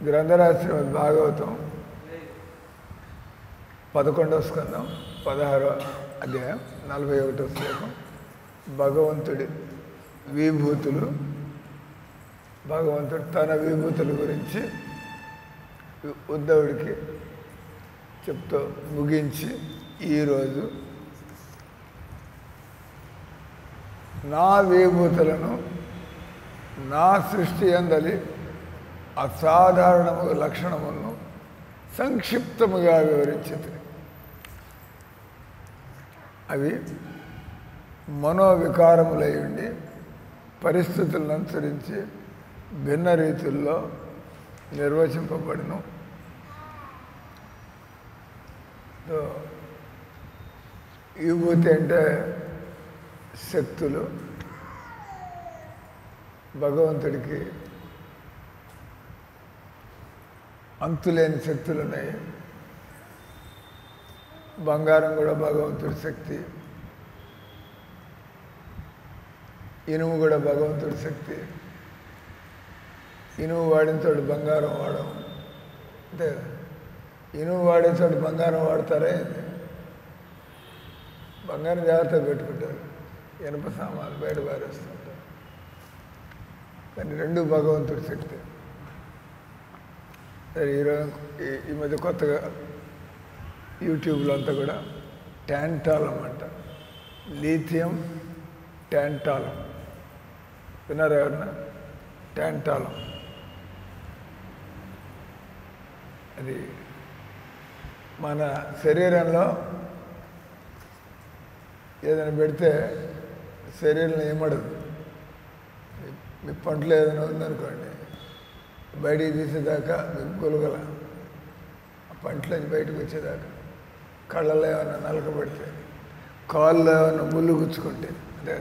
గ్రంథరాజ్ శ్రీమద్ భాగవతం 11వ స్కందం 16వ అధ్యాయం 41వ శ్లోకం. భగవంతుడి విభూతులు, భగవంతుడు తన విభూతుల గురించి ఉద్ధవుడికి చెప్తూ ముగించి, ఈరోజు నా విభూతులను నా సృష్టి అందలి అసాధారణము లక్షణములను సంక్షిప్తముగా వివరించింది. అవి మనోవికారములై ఉండి పరిస్థితులను అనుసరించి భిన్న రీతుల్లో నిర్వచింపబడును. విభూతి అంటే శక్తులు. భగవంతుడికి అంతులేని శక్తులు ఉన్నాయి. బంగారం కూడా భగవంతుడి శక్తి, ఇనుము కూడా భగవంతుడి శక్తి. ఇనుము వాడిన చోటు బంగారం వాడడం అంతే. ఇనుము వాడే చోటు బంగారం వాడతారే, బంగారం జాగ్రత్తగా పెట్టుకుంటారు, ఇనుప సామాన్లు బయట పారేస్తుంటారు. కానీ రెండు భగవంతుడి శక్తి. ఈరోజు ఈ మధ్య కొత్తగా యూట్యూబ్లో అంతా కూడా ట్యాంటాలం అంట, లీథియం ట్యాంటాలం. విన్నారా ఎవరన్నా? ట్యాంటాలం అది మన శరీరంలో ఏదైనా పెడితే శరీరంలో ఏమడదు. మీ పంటలో ఏదైనా ఉందనుకోండి, బయటికి తీసేదాకా మీకు గొలగల, ఆ పంటలోంచి బయటకు వచ్చేదాకా. కళ్ళలో ఏమైనా నలకబడితే, కాళ్ళు ఏమైనా ముళ్ళు గుచ్చుకుంటే, అంటే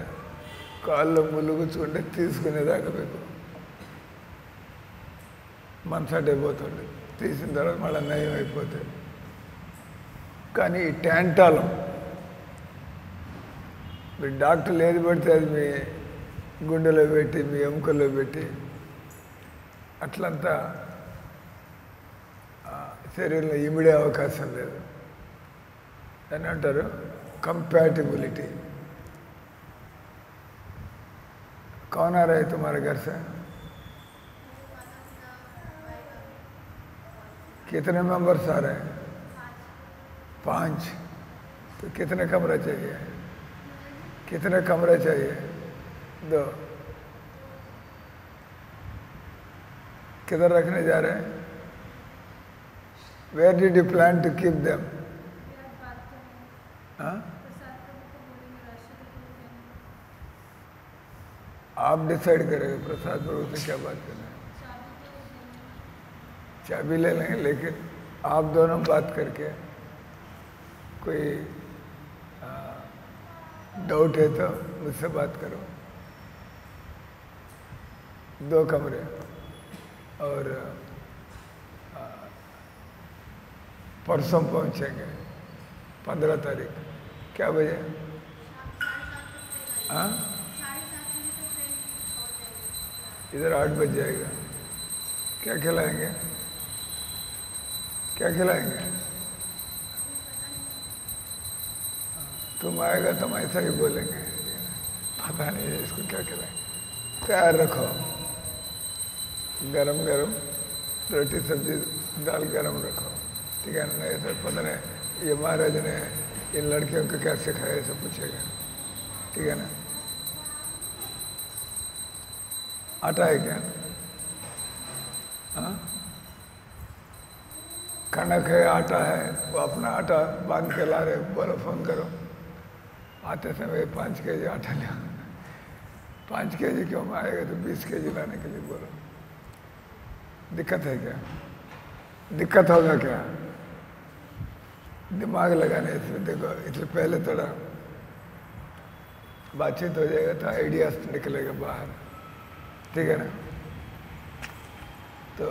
కాళ్ళు ముళ్ళు గుచ్చుకుంటే తీసుకునేదాకా మీకు మనసట్ అయిపోతుంది. తీసిన తర్వాత మళ్ళీ నయం అయిపోతుంది. కానీ ఈ ట్యాంటాలం మీరు డాక్టర్లు ఏది పడితే అది మీ గుండెలో పెట్టి, మీ ఎముకల్లో పెట్టి అట్లంతా శరీరంలో ఇమిడే అవకాశం లేదు. అని అంటారు కంపాటిబిలిటీ. कौन आ रहा है तुम्हारे घर से? कितने मेंबर्स आ रहे हैं? 5। तो कितने कमरे चाहिए? कितने कमरे चाहिए? 2। किधर रखने जा रहे हैं? Where did you plan to keep them? हाँ? आप डिसाइड करेंगे प्रसाद प्रभु से क्या बात करना है। चाबी ले लेंगे, लेकिन आप दोनों बात करके कोई डाउट है तो मुझसे बात करो। 2 कमरे और परसों पहुंचेंगे 15 तारीख। क्या बजे? हाँ, इधर 8 बज जाएगा। क्या खिलाएंगे? क्या खिलाएंगे? तुम आएगा तो हम ऐसा ही बोलेंगे, पता नहीं है इसको क्या खिलाएंगे। तैयार रखो, गरम गरम रोटी सब्जी दाल गरम रखो, ठीक है ना? नहीं तो पता नहीं ये महाराज ने इन लड़कियों को क्या सिखाया, सब पूछेगा, ठीक है ना? आटा है क्या? हाँ, कणक है, आटा है, वो अपना आटा बांध के ला रहे, बोलो फोन करो, आते समय 5 केजी आटा ले। 5 केजी क्यों? आएगा तो 20 केजी लाने के लिए बोलो। दिक्कत है क्या? दिक्कत होगा क्या? दिमाग लगाने इसमें। देखो, इसलिए पहले थोड़ा बातचीत हो जाएगा तो आइडियाज निकलेगा बाहर, ठीक है ना? तो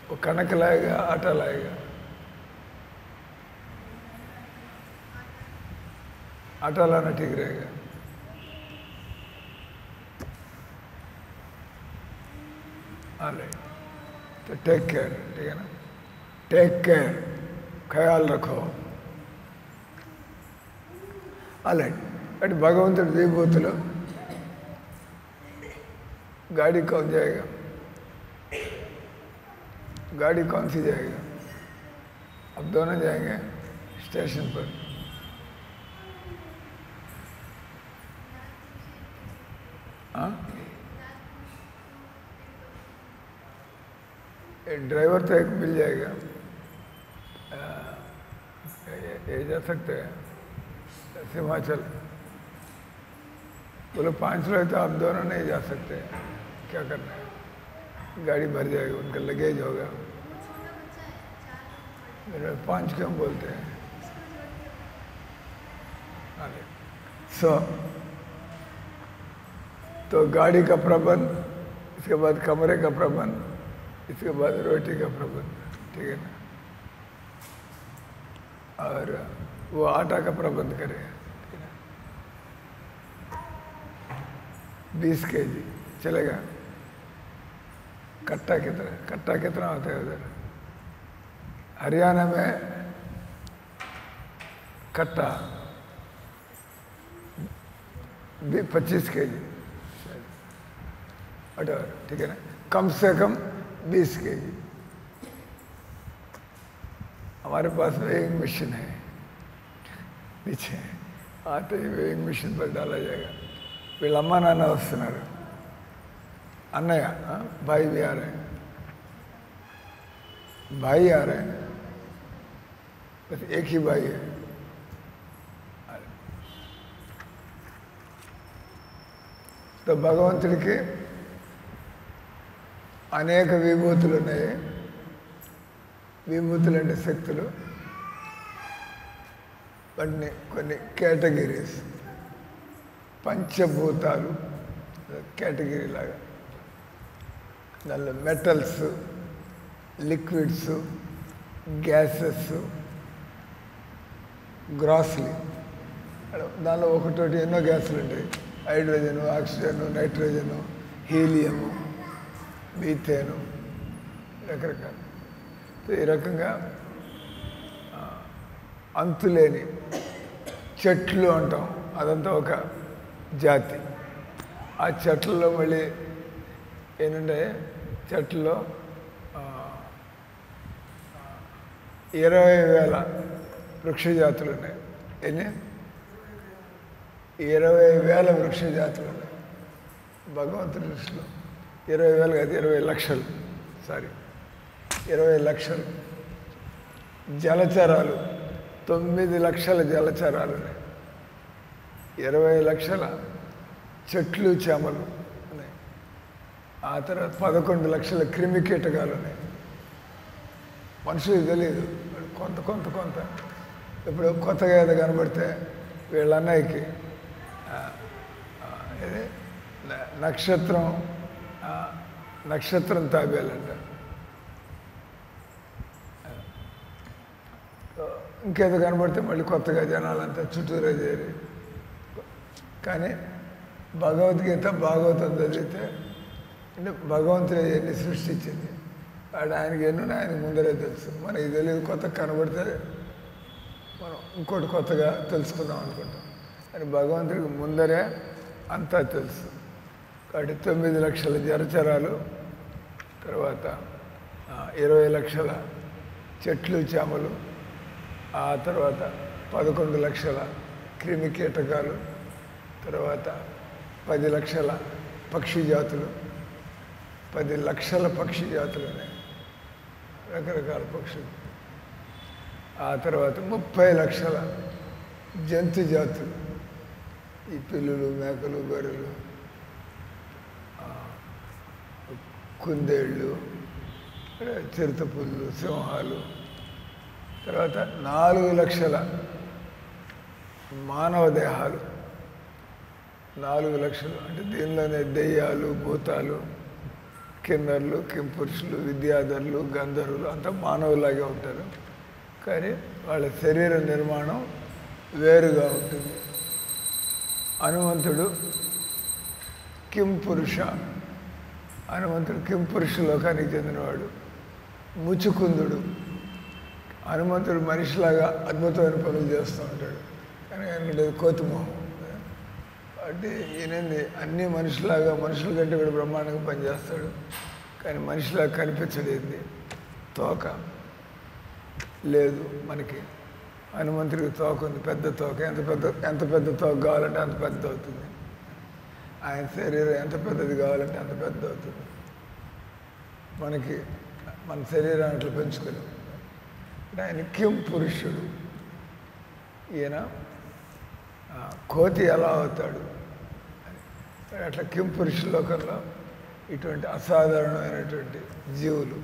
वो कणक लाएगा, आटा लाएगा। आटा लाना ठीक रहेगा। All right. तो टेक केयर, ठीक है ना, टेक केयर, ख्याल रखो. అలాంటి అంటే భగవంతుడి విభూతులు गाड़ी कौन जाएगा, गाड़ी कौन सी जाएगा, अब दोनों जाएंगे स्टेशन पर. हाँ, ड्राइवर तो एक मिल जाएगा, ये जा सकते हैं हिमाचल. बोलो 5 लोग तो आप दोनों नहीं जा सकते, क्या करना है, गाड़ी भर जाएगी, उनका लगेज होगा. मेरे 5 क्यों बोलते हैं. तो गाड़ी का प्रबंध, इसके बाद कमरे का प्रबंध, इसके बाद रोटी का प्रबंध, ठीक है ना, और वो आटा का प्रबंध करे, 20 kg चलेगा. कट्टा कितना होता है उधर हरियाणा में, कट्टा 25 kg, ठीक है ना, कम से कम 20 kg. हमारे पास वेइंग मशीन है, नीचे आते ही वेइंग मशीन पर डाला जाएगा. వీళ్ళ అమ్మ నాన్న వస్తున్నారు, అన్నయ్య भाई भी आ रहे हैं, भाई आ रहे हैं, बस एक ही भाई है. तो భగవంతుడికి అనేక విభూతులు ఉన్నాయి. విభూతులు అంటే శక్తులు, వాటిని కొన్ని కేటగిరీస్, పంచభూతాలు కేటగిరీ లాగా. దానిలో మెటల్స్, లిక్విడ్స్, గ్యాసెస్, గ్రాస్లీ, దానిలో ఒకటోటి ఎన్నో గ్యాసులు ఉంటాయి. హైడ్రోజను, ఆక్సిజను, నైట్రోజను, హీలియము, మీథేను, రకరకాలు. ఈ రకంగా అంతులేని చెట్లు అంటాం, అదంతా ఒక జాతి. ఆ చెట్లలో మళ్ళీ ఏంటంటే చెట్లలో 20,000 వృక్ష జాతులు ఉన్నాయి. ఎన్ని? 20,000 వృక్ష జాతులు ఉన్నాయి భగవంతుడి దృష్టిలో. 20,000 కాదు, 20 లక్షలు, సారీ 20 లక్షలు. జలచరాలు 9 లక్షల జలచరాలు ఉన్నాయి. 20 లక్షల చెట్లు, చేమలు ఉన్నాయి. ఆ తర్వాత 11 లక్షల క్రిమి కీటకాలు ఉన్నాయి. మనుషులకు తెలియదు, కొంత కొంత కొంత. ఇప్పుడు కొత్తగా ఏదో కనబడితే వీళ్ళ అన్నయ్యకి ఇది నక్షత్రం తాబేలంట. ఇంకేదో కనబడితే మళ్ళీ కొత్తగా జనాలంతా చుట్టూరే చేరి. కానీ భగవద్గీత, భాగవతం చదివితే అంటే భగవంతుడు ఎన్ని సృష్టించింది, వాడు ఆయనకి ఎన్నో ఆయనకు ముందరే తెలుసు. మనకి తెలియదు, కొత్త కనబడితే మనం ఇంకోటి కొత్తగా తెలుసుకుందాం అనుకుంటాం. కానీ భగవంతుడికి ముందరే అంతా తెలుసు. కాబట్టి 9 లక్షల జలచరాలు, తర్వాత 20 లక్షల చెట్లు, చేమలు, ఆ తర్వాత 11 లక్షల క్రిమి కీటకాలు, తర్వాత 10 లక్షల పక్షి జాతులు, 10 లక్షల పక్షి జాతులు ఉన్నాయి, రకరకాల పక్షులు. ఆ తర్వాత 30 లక్షల జంతు జాతులు, ఈ పిల్లులు, మేకలు, గొర్రెలు, కుందేళ్ళు, చిరుతపుళ్ళు, సింహాలు. తర్వాత 4 లక్షల మానవ దేహాలు. 4 లక్షలు అంటే దీనిలోనే దెయ్యాలు, భూతాలు, కిన్నర్లు, కింపురుషులు, విద్యాధరులు, గంధర్వులు అంతా మానవులాగే ఉంటారు. కానీ వాళ్ళ శరీర నిర్మాణం వేరుగా ఉంటుంది. హనుమంతుడు కింపురుష, హనుమంతుడు కింపురుష లోకానికి చెందినవాడు. ముచుకుందుడు. హనుమంతుడు మనిషిలాగా అద్భుతమైన పనులు చేస్తూ ఉంటాడు, కానీ ఆయనకి కోతిమోహం. కాబట్టి ఈయనంది అన్ని మనుషులాగా, మనుషుల కంటే కూడా బ్రహ్మాండంగా పనిచేస్తాడు, కానీ మనిషిలాగా కనిపించలేంది. తోక లేదు మనకి. హనుమంతుడికి తోక ఉంది, పెద్ద తోక. ఎంత పెద్ద తోక కావాలంటే అంత పెద్ద అవుతుంది. ఆయన శరీరం ఎంత పెద్దది కావాలంటే అంత పెద్ద అవుతుంది. మనకి మన శరీరాన్ని అట్లా పెంచుకోలేము. ఆయన కిం పురుషుడు. ఈయన కోతి ఎలా అవుతాడు అట్లా కిం పురుష లోకంలో ఇటువంటి అసాధారణమైనటువంటి జీవులు.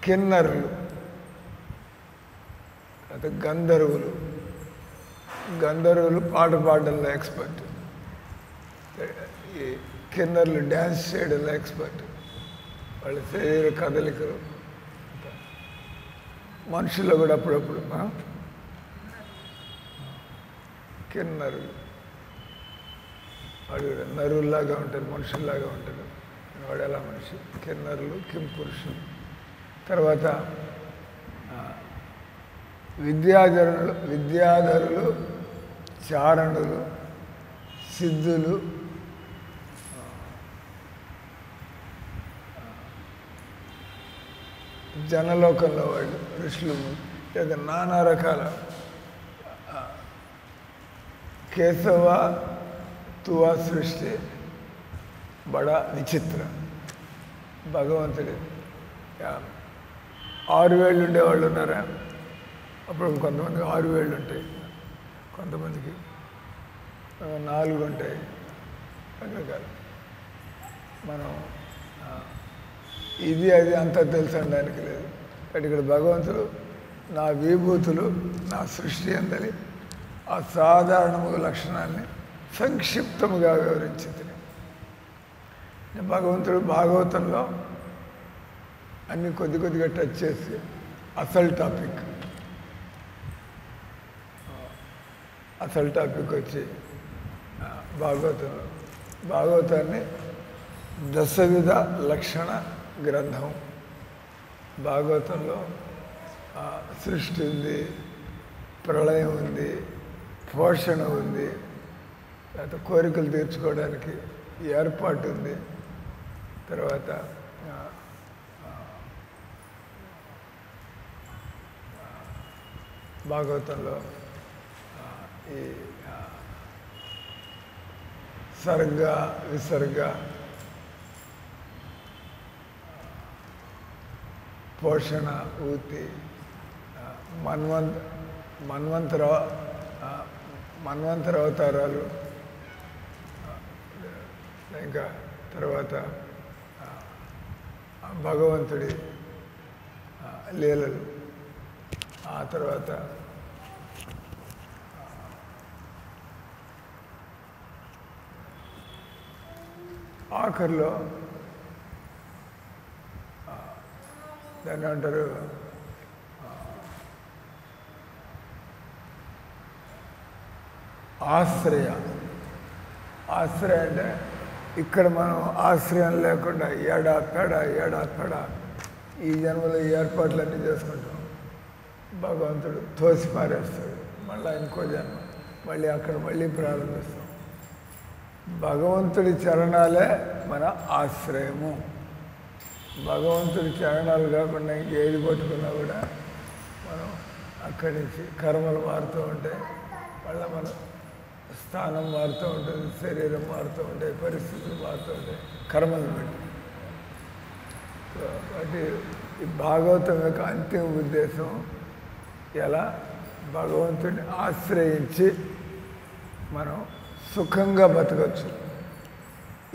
కిన్నరులు, అయితే గంధర్వులు. గంధర్వులు పాట పాడడంలో ఎక్స్పర్ట్, ఈ కిన్నర్లు డ్యాన్స్ చేయడంలో ఎక్స్పర్ట్. వాళ్ళ శరీర కదలికలు. మనుషుల్లో కూడా అప్పుడప్పుడు కిన్నరులు, వాడు కూడా నరుల్లాగా ఉంటారు, మనుషుల్లాగా ఉంటారు. వాడు ఎలా మనిషి. కిన్నరులు, కిం పురుషులు. తర్వాత విద్యాధరులు, చారణులు, సిద్ధులు, జనలోకంలో వాళ్ళు ఋషులు, లేదా నానా రకాల. కేశవ తువా సృష్టి బడా విచిత్ర. భగవంతుడి 6 వేళ్ళు ఉండేవాళ్ళు ఉన్నారా? అప్పుడు కొంతమందికి 6 వేళ్ళు ఉంటాయి, కొంతమందికి 4 ఉంటాయి, రకరకాల. మనం ఇది అది అంతా తెలుసు అనడానికి లేదు. కానీ ఇక్కడ భగవంతుడు నా విభూతులు, నా సృష్టి అందరి అసాధారణము లక్షణాన్ని సంక్షిప్తముగా వివరించింది. భగవంతుడు భాగవతంలో అన్ని కొద్దిగా టచ్ చేసి అసలు టాపిక్ వచ్చి భాగవతాన్ని దశవిధ లక్షణ గ్రంథం. భాగవతంలో సృష్టి ఉంది, ప్రళయం ఉంది, పోషణ ఉంది, తర్వాత కోరికలు తీర్చుకోవడానికి ఏర్పాటు ఉంది. తర్వాత భాగవతంలో ఈ సర్గ, విసర్గ, పోషణ, ఊతి, మన్వంతర అవతారాలు, ఇంకా తర్వాత భగవంతుడి లీలలు, ఆ తర్వాత ఆఖరిలో దాన్ని అంటారు ఆశ్రయ. ఆశ్రయ అంటే ఇక్కడ మనం ఆశ్రయం లేకుండా ఏడా పెడ ఈ జన్మలో ఈ ఏర్పాట్లన్నీ చేసుకుంటాం. భగవంతుడు తోసి పారేస్తాడు, మళ్ళీ ఇంకో జన్మ, మళ్ళీ అక్కడ మళ్ళీ ప్రారంభిస్తాం. భగవంతుడి చరణాలే మన ఆశ్రయము. భగవంతుడి చరణాలు కాకుండా ఇంకేది పట్టుకున్నా కూడా మనం అక్కడి నుంచి కర్మలు మారుతూ ఉంటాయి, మళ్ళీ మన స్థానం మారుతూ ఉంటుంది, శరీరం మారుతూ ఉంటాయి, పరిస్థితులు మారుతూ ఉంటాయి కర్మలు బట్టి. కాబట్టి ఈ భాగవతం యొక్క అంతిమ ఉద్దేశం ఎలా భగవంతుడిని ఆశ్రయించి మనం సుఖంగా బతకచ్చు.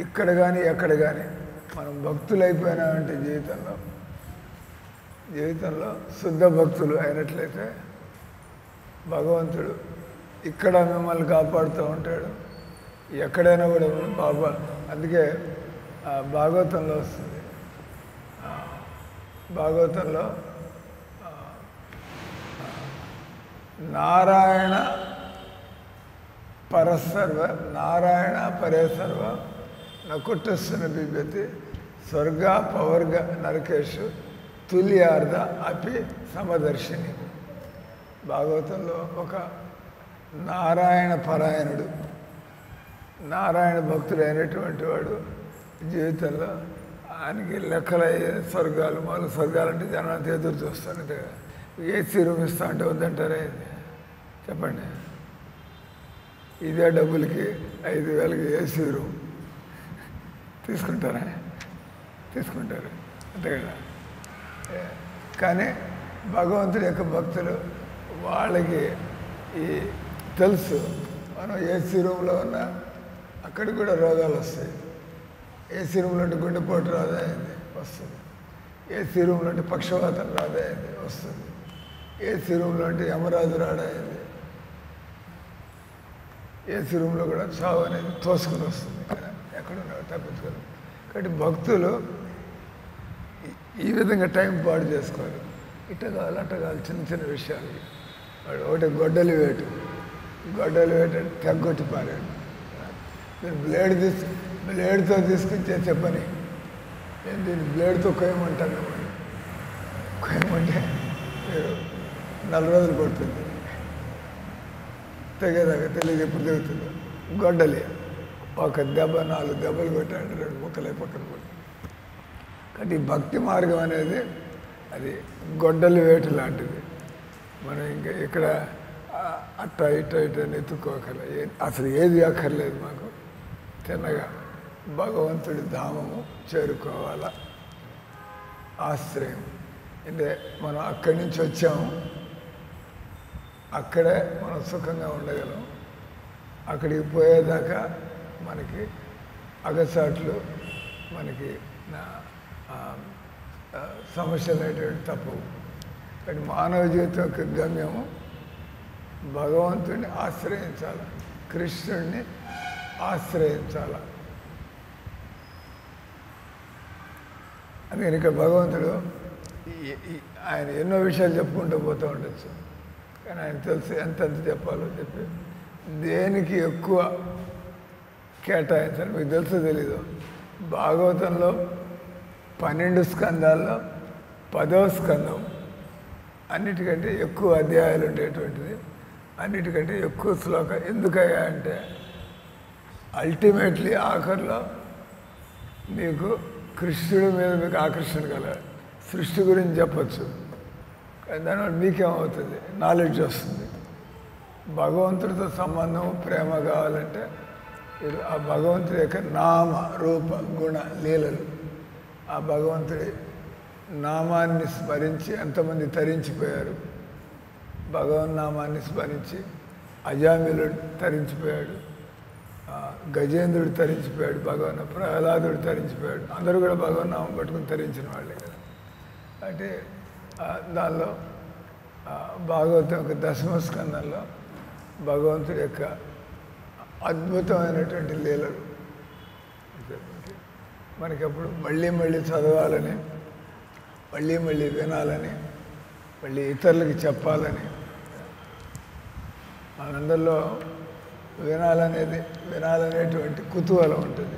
ఇక్కడ కానీ ఎక్కడ కానీ మనం భక్తులైపోయినామంటే జీవితంలో శుద్ధ భక్తులు అయినట్లయితే భగవంతుడు ఇక్కడ మిమ్మల్ని కాపాడుతూ ఉంటాడు, ఎక్కడైనా కూడా బాబా. అందుకే భాగవతంలో వస్తుంది, భాగవతంలో నారాయణ పరసర్వ, నారాయణ పరే సర్వ నకుట్టస్సున బిభ్యతి స్వర్గ పవర్గ నరకేషు తుల్యార్ధ అపి సమదర్శిని. భాగవతంలో ఒక నారాయణ పరాయణుడు, నారాయణ భక్తుడు అయినటువంటి వాడు జీవితంలో ఆయనకి లెక్కలయ్యే స్వర్గాలు మొదలు స్వర్గాలంటే జనానికి ఎదురు చూస్తాను. ఏసీ రూమ్ ఇస్తా అంటే వద్దంటారే చెప్పండి. ఇదే డబ్బులకి 5,000కి ఏసీ రూమ్ తీసుకుంటారా? తీసుకుంటారు అంతే కదా. కానీ భగవంతుడి యొక్క భక్తులు వాళ్ళకి ఈ తెలుసు మనం ఏసీ రూమ్లో ఉన్న అక్కడికి కూడా రోగాలు వస్తాయి. ఏసీ రూమ్లో ఉంటే గుండెపోటు రాదాయింది వస్తుంది, ఏసీ రూమ్లో ఉంటే పక్షవాతం రాదాయింది వస్తుంది, ఏసీ రూమ్లో ఉంటే యమరాజు రాడాయింది, ఏసీ రూమ్లో కూడా చావు అనేది తోసుకుని వస్తుంది. ఎక్కడున్నాడు తప్పించుకోరు. కాబట్టి భక్తులు ఈ విధంగా టైం పాడు చేసుకోవాలి. ఇట్ట కావాలి అట్ట కావాలి చిన్న చిన్న విషయాలు. వాడు ఒకటి గొడ్డలి వేటు అంటే తెగ్గొట్టి పారాడు. మీరు బ్లేడ్తో తీసుకుని చేసే పని నేను దీన్ని బ్లేడ్తో కొయ్యమంటాను. కొయ్యమంటే మీరు 4 రోజులు కొడుతుంది, తెగేదాకా తెలియదు ఎప్పుడు తెగుతుందో. గొడ్డలి ఒక దెబ్బ 4 దెబ్బలు కొట్టాడు, 2 ముక్కలే పక్కన కొట్టి. కానీ భక్తి మార్గం అనేది అది గొడ్డలి వేటు లాంటిది. మనం ఇంకా ఇక్కడ అట్ట ఇట్ట ఎత్తుకోకలే, అసలు ఏది అక్కర్లేదు. మాకు తిన్నగా భగవంతుడి ధామము చేరుకోవాలా, ఆశ్రయం. అంటే మనం అక్కడి నుంచి వచ్చాము, అక్కడే మనం సుఖంగా ఉండగలం. అక్కడికి పోయేదాకా మనకి అగసాట్లు, మనకి సమస్యలు అనేటువంటి తప్పవు. కానీ మానవ జీవితం యొక్క గమ్యము భగవంతుడిని ఆశ్రయించాలి, కృష్ణుడిని ఆశ్రయించాలి. అందుకని ఇక్కడ భగవంతుడు ఆయన ఎన్నో విషయాలు చెప్పుకుంటూ పోతూ ఉండొచ్చు. కానీ ఆయన తెలుసు ఎంతెంత చెప్పాలో చెప్పి దేనికి ఎక్కువ కేటాయించాలి. మీకు తెలుసో తెలీదు, భాగవతంలో 12 స్కందాల్లో 10వ స్కందం అన్నిటికంటే ఎక్కువ అధ్యాయాలు ఉండేటువంటిది, అన్నిటికంటే ఎక్కువ శ్లోకం. ఎందుకయ్యా అంటే అల్టిమేట్లీ ఆఖరిలో మీకు కృష్ణుడి మీద మీకు ఆకర్షణ కలగాలి. సృష్టి గురించి చెప్పచ్చు, కానీ దానివల్ల మీకేమవుతుంది? నాలెడ్జ్ వస్తుంది. భగవంతుడితో సంబంధం ప్రేమ కావాలంటే ఆ భగవంతుడి యొక్క నామ రూప గుణ లీలలు, ఆ భగవంతుడి నామాన్ని స్మరించి ఎంతమంది తరించిపోయారు. భగవన్నామాన్ని స్మరించి అజామిలుడు తరించిపోయాడు, గజేంద్రుడు తరించిపోయాడు, ప్రహ్లాదుడు తరించిపోయాడు. అందరూ కూడా భగవన్నామం పట్టుకుని తరించిన వాళ్ళే కదా. అంటే దానిలో భాగవతం యొక్క 10వ స్కందంలో భగవంతుడి యొక్క అద్భుతమైనటువంటి లీలలు మనకి అప్పుడు మళ్ళీ మళ్ళీ చదవాలని, మళ్ళీ మళ్ళీ వినాలని, మళ్ళీ ఇతరులకి చెప్పాలని, మనందరిలో వినాలనేటువంటి కుతూహలం ఉంటుంది.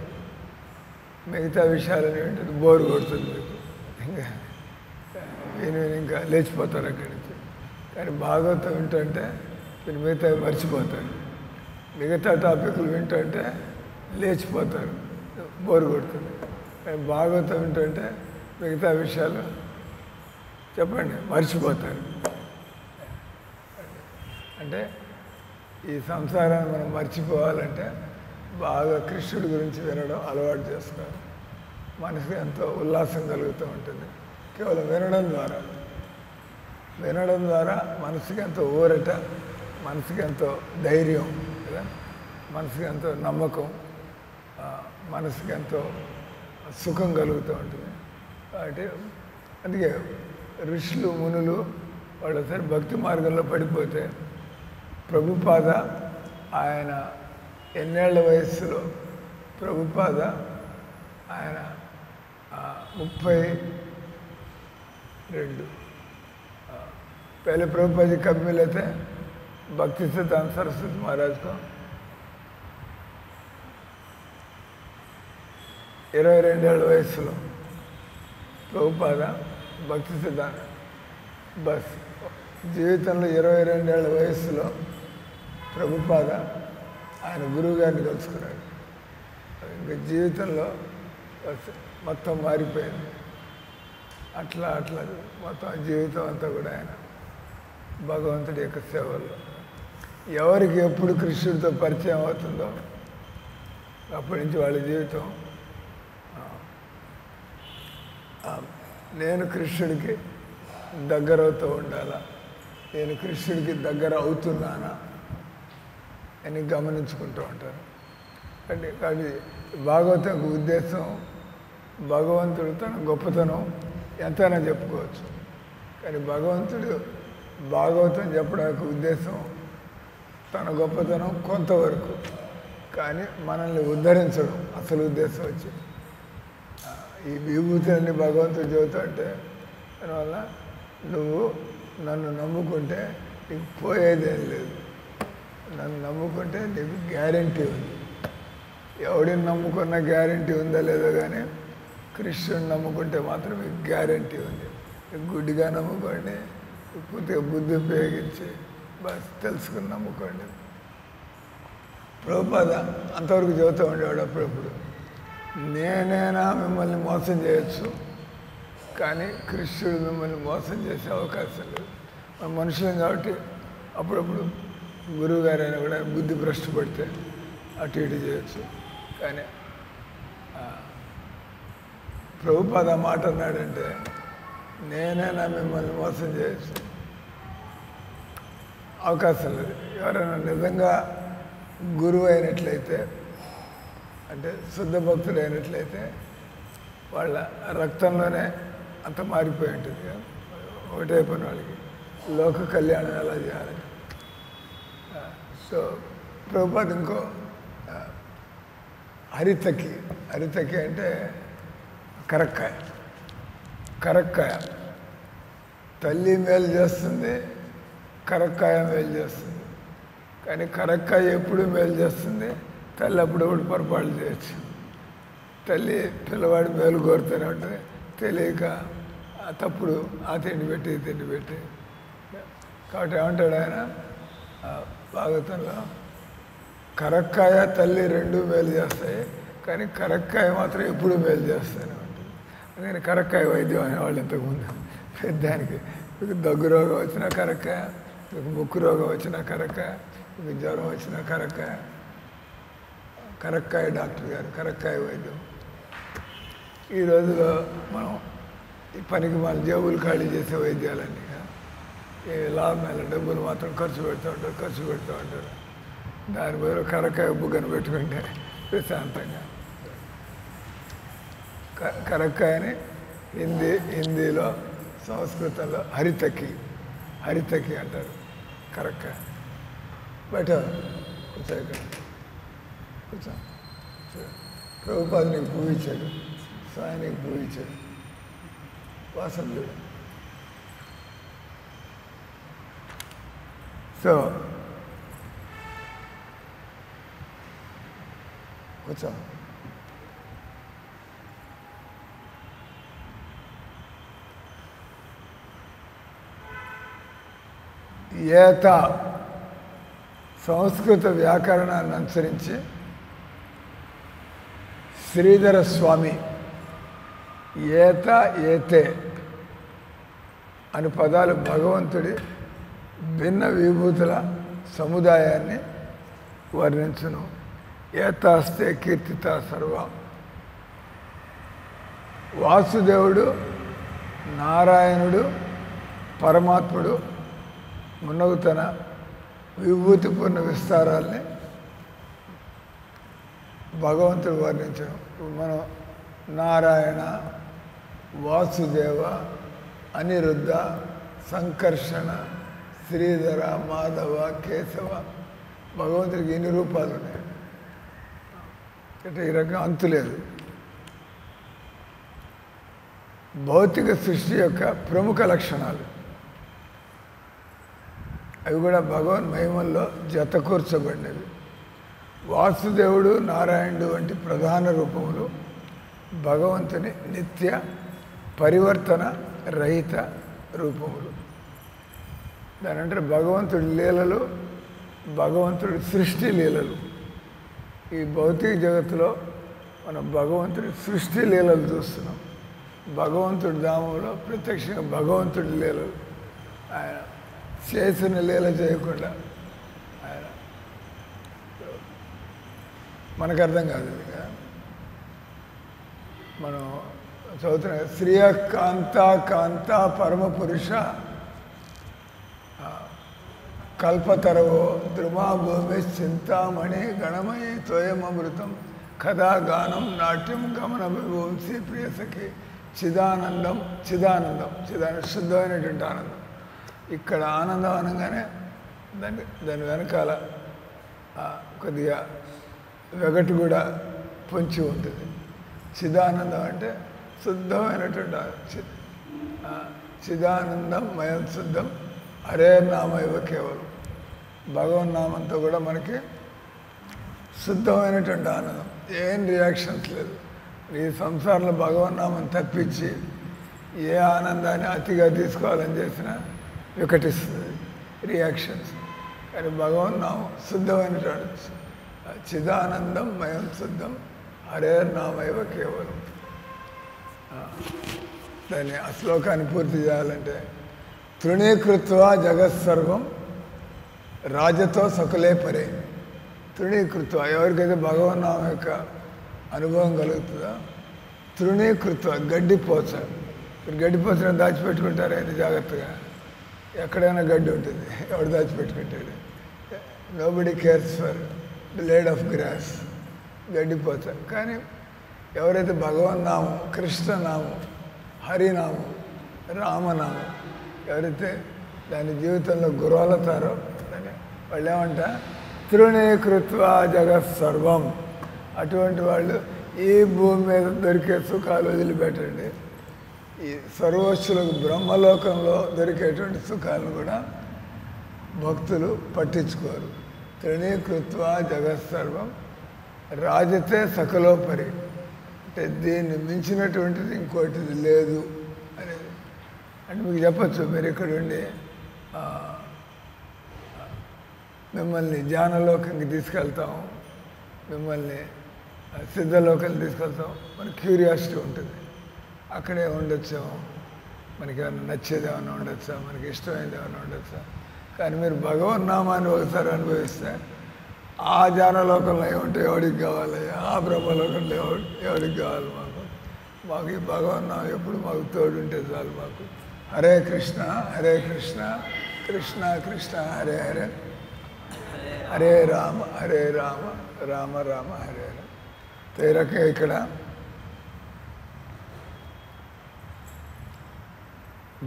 మిగతా విషయాలు అనేటువంటిది బోరు కొడుతుంది మీకు, ఇంకా విని ఇంకా లేచిపోతారు అక్కడి నుంచి. కానీ భాగవతం వింటుంటే మీరు మిగతా మర్చిపోతారు, మిగతా టాపిక్లు వింటుంటే లేచిపోతారు, బోరు కొడుతుంది. కానీ భాగవతం వింటుంటే మిగతా విషయాలు చెప్పండి మర్చిపోతారు. అంటే ఈ సంసారాన్ని మనం మర్చిపోవాలంటే బాగా కృష్ణుడి గురించి వినడం అలవాటు చేసుకోవాలి. మనసుకి ఎంతో ఉల్లాసం కలుగుతూ ఉంటుంది కేవలం వినడం ద్వారా మనసుకి ఎంతో ఊరట, మనసుకి ఎంతో ధైర్యం కదా, మనసుకి ఎంతో నమ్మకం, మనసుకి ఎంతో సుఖం కలుగుతూ ఉంటుంది. కాబట్టి అందుకే ఋషులు మునులు వాళ్ళు ఒకసారి భక్తి మార్గంలో పడిపోతే ప్రభుపాద ఆయన ఎన్నేళ్ల వయస్సులో ప్రభుపాద ఆయన 32 पहले प्रभुपाद जी कब मिले थे? भक्ति सिद्धांत सरस्वती महाराज को 22 ఏళ్ల వయసులో ప్రభుపాద భక్తి సిద్ధాంత బస్ జీవితంలో 22 ఏళ్ల వయస్సులో ప్రభుపాద ఆయన గురువు గారిని కలుసుకున్నాడు. ఇంకా జీవితంలో మొత్తం మారిపోయింది. అట్లా మొత్తం జీవితం అంతా కూడా ఆయన భగవంతుడి యొక్క సేవల్లో. ఎవరికి ఎప్పుడు కృష్ణుడితో పరిచయం అవుతుందో అప్పటి నుంచి వాళ్ళ జీవితం నేను కృష్ణుడికి దగ్గరవుతూ ఉండాలా, నేను కృష్ణుడికి దగ్గర అవుతున్నానా అని గమనించుకుంటూ ఉంటారు. కానీ భాగవతం ఉద్దేశం భగవంతుడు తన గొప్పతనం ఎంతైనా చెప్పుకోవచ్చు. కానీ భగవంతుడు భాగవతం చెప్పడానికి ఉద్దేశం తన గొప్పతనం కొంతవరకు, కానీ మనల్ని ఉద్ధరించడం అసలు ఉద్దేశం వచ్చి ఈ విభూతులన్నీ భగవంతుడు చెబుతా అంటే దానివల్ల నువ్వు నన్ను నమ్ముకుంటే నీకు పోయేదేం లేదు, నన్ను నమ్ముకుంటే నీకు గ్యారంటీ ఉంది. ఎవడిని నమ్ముకున్న గ్యారంటీ ఉందా లేదో కానీ కృష్ణుని నమ్ముకుంటే మాత్రం మీకు గ్యారంటీ ఉంది. గుడ్డిగా నమ్ముకోండి, పూర్తిగా బుద్ధి ఉపయోగించి బస్ తెలుసుకుని నమ్ముకోండి. ప్రభుపాద అంతవరకు చెబుతూ ఉండేవాడు అప్పుడప్పుడు, నేనైనా మిమ్మల్ని మోసం చేయొచ్చు కానీ కృష్ణుడు మిమ్మల్ని మోసం చేసే అవకాశం లేదు. మన మనుషులం కాబట్టి అప్పుడప్పుడు గురువు గారైనా కూడా బుద్ధి భ్రష్టు పడితే అటు ఇటు చేయొచ్చు. కానీ ప్రభుపాద మాట అన్నాడంటే నేనైనా మిమ్మల్ని మోసం చేయొచ్చు, అవకాశం లేదు. ఎవరైనా నిజంగా గురువు అయినట్లయితే, అంటే శుద్ధ భక్తులు అయినట్లయితే వాళ్ళ రక్తంలోనే అంత మారిపోయి ఉంటుంది. ఒకటే పని వాళ్ళకి లోక కళ్యాణం ఎలా చేయాలి. సో ప్రభుపాద ఇంకో హరితకి అంటే కరక్కాయ తల్లి మేలు చేస్తుంది, కరక్కాయ మేలు చేస్తుంది. కానీ కరక్కాయ ఎప్పుడు మేలు చేస్తుంది, తల్లి అప్పుడప్పుడు పొరపాటు చేయొచ్చు. తల్లి పిల్లవాడి మేలు కోరుతూనే ఉంటుంది, తెలియక తప్పుడు ఆ తిండి పెట్టి ఈ తిండి పెట్టి. కాబట్టి ఏమంటాడు ఆయన భాగవతంలో, కరక్కాయ తల్లి రెండు మేలు చేస్తాయి కానీ కరక్కాయ మాత్రం ఎప్పుడు మేలు చేస్తాను ఉంటుంది. అందుకని కరక్కాయ వైద్యం అనేవాళ్ళు ఇంతకుముందు. దానికి మీకు దగ్గు రోగం వచ్చినా కరక్కాయ, మీకు ముక్కు రోగం వచ్చినా కరక్కాయ, మీకు జ్వరం వచ్చినా కరక్కాయ డాక్టర్ గారు, కరక్కాయ వైద్యం. ఈ రోజులో మనం ఈ పనికి మన జేబులు ఖాళీ చేసే వైద్యాలన్నీ ఏ లాభం డబ్బులు మాత్రం ఖర్చు పెడుతూ ఉంటారు. దాని బదులు కరక్కాయ బుగ్గను పెట్టుకుంటే ప్రశాంతంగా. కరక్కాయని హిందీలో సంస్కృతంలో హరితకి అంటారు. కరక్కాయ బయట కూర్చో, కూర్చో. ప్రభుపాద నీకు పువ్వు ఇచ్చాడు, సాయి నీకు పువ్వు ఇచ్చాడు, వాసన చూడు. సో కూర్చో. ఏత సంస్కృత వ్యాకరణాన్ని అనుసరించి శ్రీధర స్వామి ఏత ఏతే అను పదాలు భగవంతుడి భిన్న విభూతుల సముదాయాన్ని వర్ణించును. ఏతాస్తే కీర్తిత సర్వం. వాసుదేవుడు, నారాయణుడు, పరమాత్ముడు మున్నగు తన విభూతిపూర్ణ విస్తారాల్ని భగవంతుడు వర్ణించడం. మనం నారాయణ, వాసుదేవ, అనిరుద్ధ, సంకర్షణ, శ్రీధర, మాధవ, కేశవ, భగవంతుడికి ఎన్ని రూపాలు ఉన్నాయి అంటే ఈ రకంగా అంతులేదు. భౌతిక సృష్టి యొక్క ప్రముఖ లక్షణాలు అవి కూడా భగవన్ మహిమల్లో జతకూర్చబడినవి. వాసుదేవుడు, నారాయణుడు వంటి ప్రధాన రూపములు భగవంతుని నిత్య పరివర్తన రహిత రూపములు. దాని అంటే భగవంతుడి లీలలు, భగవంతుడి సృష్టి లీలలు. ఈ భౌతిక జగత్తులో మనం భగవంతుడి సృష్టి లీలలు చూస్తున్నాం. భగవంతుడి ధామంలో ప్రత్యక్షంగా భగవంతుడి లీలలు. ఆయన చేసిన లీల చేయకుండా ఆయన మనకు అర్థం కాదు. మనం చదువుతున్న శ్రియ కాంత కాంత పరమపురుష కల్పతరవో ద్రుమా భూమి చింతామణి గణమయి తోయమృతం కథా గానం నాట్యం గమన విభవంసి ప్రియసఖి చిదానందం. చిదానందం శుద్ధమైనటువంటి ఆనందం. ఇక్కడ ఆనందం అనగానే దాని వెనకాల కొద్దిగా వెగటు కూడా పొంచి ఉంటుంది. చిదానందం అంటే శుద్ధమైనటువంటి చిదానందం మయం శుద్ధం హరే నామైవ కేవలం. భగవన్నామంతో కూడా మనకి శుద్ధమైనటువంటి ఆనందం. ఏం రియాక్షన్స్ లేదు. ఈ సంసారంలో భగవన్నామం తప్పించి ఏ ఆనందాన్ని అతిగా తీసుకోవాలని చేసినా వికటిస్తుంది రియాక్షన్స్. కానీ భగవన్నామం శుద్ధమైనటువంటి చిదానందం మయం శుద్ధం హరే నామైవ కేవలం. దాన్ని ఆ శ్లోకాన్ని పూర్తి చేయాలంటే తృణీకృత్వ జగత్సర్వం రాజతో సకులే పరే. తృణీకృత్వ ఎవరికైతే భగవన్నామం యొక్క అనుభవం కలుగుతుందో తృణీకృత్వ గడ్డిపోచ. మీరు గడ్డిపోచను దాచిపెట్టుకుంటారు అయితే జాగ్రత్తగా. ఎక్కడైనా గడ్డి ఉంటుంది, ఎవడు దాచిపెట్టుకుంటాడు. Nobody cares for blade of grass. గడ్డిపోచ. కానీ ఎవరైతే భగవన్నామం, కృష్ణనామం, హరినామం, రామనామం ఎవరైతే దాని జీవితంలో గురవలతారో వాళ్ళు ఏమంట తృణీకృత్వ జగత్ సర్వం. అటువంటి వాళ్ళు ఈ భూమి మీద దొరికే సుఖాలు వదిలిపెట్టండి. ఈ సర్వస్సులకు బ్రహ్మలోకంలో దొరికేటువంటి సుఖాలను కూడా భక్తులు పట్టించుకోరు. తృణీకృత్వ జగత్ సర్వం రాజతే సకలోపరి. అంటే దీన్ని మించినటువంటిది ఇంకోటిది లేదు అనేది. అంటే మీకు చెప్పచ్చు, మీరు ఇక్కడ ఉండి మిమ్మల్ని జ్ఞానలోకంకి తీసుకెళ్తాం, మిమ్మల్ని సిద్ధలోకానికి తీసుకెళ్తాం. మనకి క్యూరియాసిటీ ఉంటుంది. అక్కడే ఉండొచ్చాము, మనకి ఏమైనా నచ్చేది ఏమైనా ఉండొచ్చా, మనకి ఇష్టమైనది ఏమైనా ఉండొచ్చా. కానీ మీరు భగవన్నామాన్ని ఒకసారి అనుభవిస్తే ఆ జ్ఞానలోకంలో ఏముంటే ఎవరికి కావాలి, ఆ బ్రహ్మలోకంలో ఎవరికి కావాలి. మాకు ఈ భగవన్నామం ఎప్పుడు మాకు తోడుంటే చాలు. మాకు హరే కృష్ణ కృష్ణ కృష్ణ హరే హరే, హరే రామ రామ రామ హరే హరే. ఈ రకంగా ఇక్కడ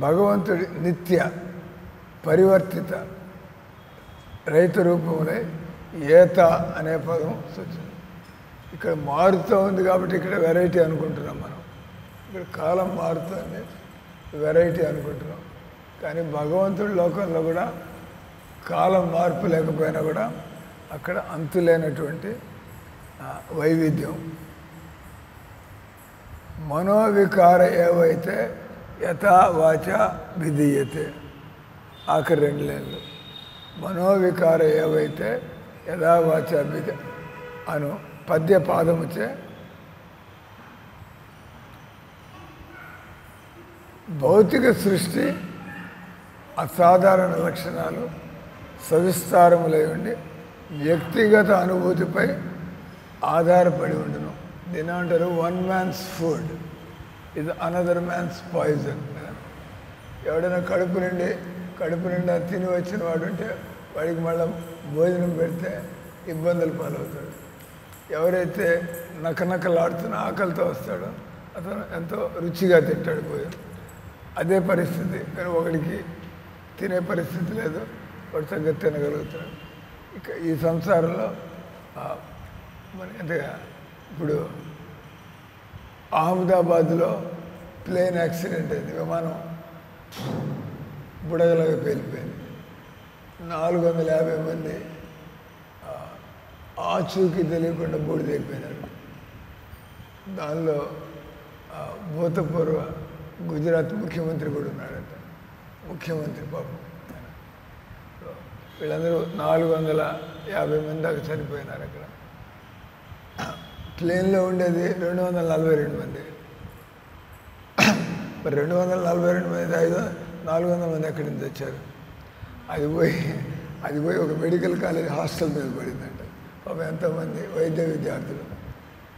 భగవంతుడి నిత్య పరివర్తిత రైతు రూపంలో ఏత అనే పదం సూచన. ఇక్కడ మారుతూ ఉంది కాబట్టి ఇక్కడ వెరైటీ అనుకుంటున్నాం మనం. ఇక్కడ కాలం మారుతుంది, వెరైటీ అనుకుంటున్నాం. కానీ భగవంతుడి లోకంలో కూడా కాలం మార్పు లేకపోయినా కూడా అక్కడ అంతులేనటువంటి వైవిధ్యం. మనోవికార ఏవైతే యథా వాచ విధీయతే. ఆఖరి 2 లైన్లు. మనోవికార ఏవైతే యథా వాచ విధి అను పద్య పాదముచే భౌతిక సృష్టి అసాధారణ లక్షణాలు సవిస్తారములై ఉండి వ్యక్తిగత అనుభూతిపై ఆధారపడి ఉండును. దీని అంటారు వన్ మ్యాన్స్ ఫుడ్ ఇది అనదర్ మ్యాన్స్ పాయిజన్. ఎవడైనా కడుపు నిండా తిని వచ్చిన వాడు ఉంటే వాడికి మళ్ళీ భోజనం పెడితే ఇబ్బందులు పాలవుతాడు. ఎవరైతే నకనకలాడుతున్న ఆకలితో వస్తాడో అతను ఎంతో రుచిగా తింటాడు భోజనం. అదే పరిస్థితి. కానీ ఒకడికి తినే పరిస్థితి లేదు, వాడు తగ్గ తినగలుగుతాడు. ఇక ఈ సంసారంలో మన ఎంతగా ఇప్పుడు అహ్మదాబాద్లో ప్లేన్ యాక్సిడెంట్ అయింది. విమానం బుడగలాగా పేలిపోయింది. 450 మంది ఆచూకీ తెలియకుండా బూడిదైపోయినారు. దానిలో భూతపూర్వ గుజరాత్ ముఖ్యమంత్రి కూడా ఉన్నాడంట. ముఖ్యమంత్రి పాపం. వీళ్ళందరూ 450 మంది దాకా చనిపోయినారు అక్కడ. ప్లేన్లో ఉండేది 242 మంది. మరి 242 మంది 400 మంది ఎక్కడి నుంచి వచ్చారు? అది పోయి ఒక మెడికల్ కాలేజ్ హాస్టల్ మీద పడిందంట. పాపం ఎంతోమంది వైద్య విద్యార్థులు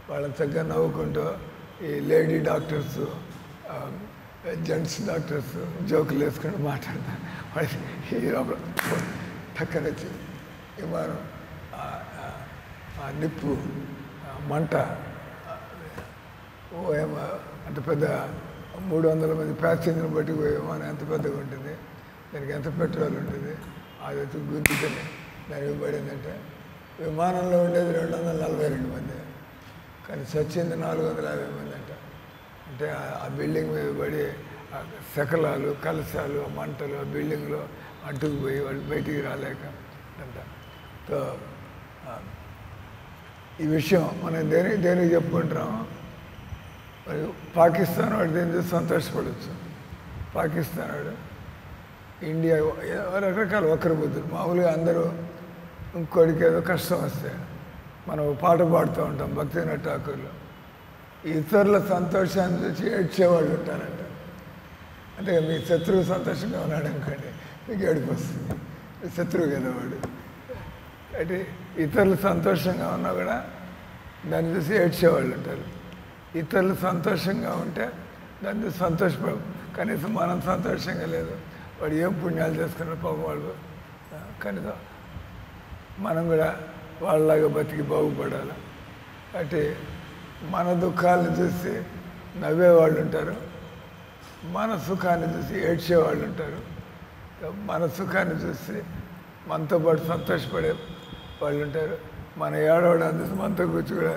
వాళ్ళని చక్కగా నవ్వుకుంటూ ఈ లేడీ డాక్టర్స్, జెంట్స్ డాక్టర్స్ జోకులు వేసుకుంటూ మాట్లాడతారు. వాళ్ళకి ఈ లోపల టక్కన వచ్చి విమానం నిప్పు మంట అంత పెద్ద 300 మంది ప్యాసింజర్ని బట్టి విమానం ఎంత పెద్దగా ఉంటుంది, దానికి ఎంత పెట్రోల్ ఉంటుంది, అది వచ్చి గుర్తుకొని దానికి పడిందంటే విమానంలో ఉండేది 242 మంది, కానీ చచ్చింది 450 మంది అంట. అంటే ఆ బిల్డింగ్ మీద పడి శకలాలు, కలశాలు, మంటలు ఆ బిల్డింగ్లో అడ్డుకుపోయి వాళ్ళు బయటికి రాలేక అంట. సో ఈ విషయం మనం దేనికి చెప్పుకుంటున్నాము? మరి పాకిస్తాన్ వాడు దీని చూసి సంతోషపడవచ్చు. పాకిస్తాన్ వాడు, ఇండియా రకరకాల వక్ర బుద్ధులు. మామూలుగా అందరూ ఇంకోటికి ఏదో కష్టం వస్తే మనం పాట పాడుతూ ఉంటాం భక్తినాథ్ ఠాకూర్లో. ఇతరుల సంతోషాన్ని చూసి ఏడ్చేవాళ్ళు ఉంటారంట. అంటే మీ శత్రువు సంతోషంగా ఉన్నాడు అనుకోండి, మీకు ఏడుపు వస్తుంది. శత్రువు కదా వాడు. అంటే ఇతరులు సంతోషంగా ఉన్నా కూడా దాన్ని చూసి ఏడ్చేవాళ్ళు ఉంటారు. ఇతరులు సంతోషంగా ఉంటే దాన్ని చూసి సంతోషపడ, కనీసం మనం సంతోషంగా లేదు, వాడు ఏం పుణ్యాలు చేసుకున్న పాపం వాళ్ళు, కనీసం మనం కూడా వాళ్ళలాగా బతికి బాగుపడాలి. అంటే మన దుఃఖాలను చూసి నవ్వేవాళ్ళు ఉంటారు, మన సుఖాన్ని చూసి ఏడ్చేవాళ్ళు ఉంటారు, మన సుఖాన్ని చూసి మనతో పాటు సంతోషపడే వాళ్ళు ఉంటారు. మన ఏడవడం చూసి మనతో కూర్చు కూడా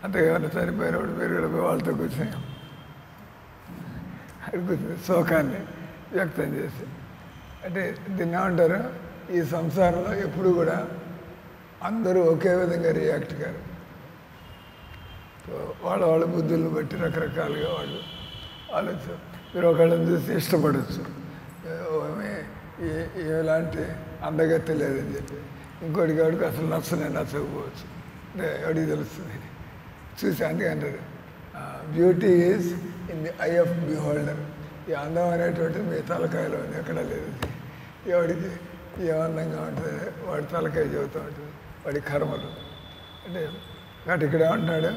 అంతే. ఏమైనా చనిపోయినప్పుడు మీరు కూడా పోయి వాళ్ళతో కూర్చొని అక్కడ కూర్చుని శోకాన్ని వ్యక్తం చేసి, అంటే దీన్ని ఏమంటారు, ఈ సంసారంలో ఎప్పుడు కూడా అందరూ ఒకే విధంగా రియాక్ట్ కారు. వాళ్ళ బుద్ధులను బట్టి రకరకాలుగా వాళ్ళు ఆలోచన. మీరు ఒకళ్ళని చూసి ఇష్టపడవచ్చు, ఎలాంటి అందగత్తి లేదని చెప్పి, ఇంకోటికి వాడికి అసలు నచ్చకపోవచ్చు. అంటే ఎవడికి తెలుస్తుంది చూసి. అందుకే అంటారు beauty is in the I of beholder. ఈ అందం అనేటువంటి మీ తలకాయలో ఉంది, ఎక్కడ లేదు. ఎవడికి ఏమందంగా ఉంటుంది వాడి తలకాయ చెబుతూ ఉంటుంది, వాడి కర్మలు. అంటే కాబట్టి ఇక్కడ ఏమంటున్నాడు,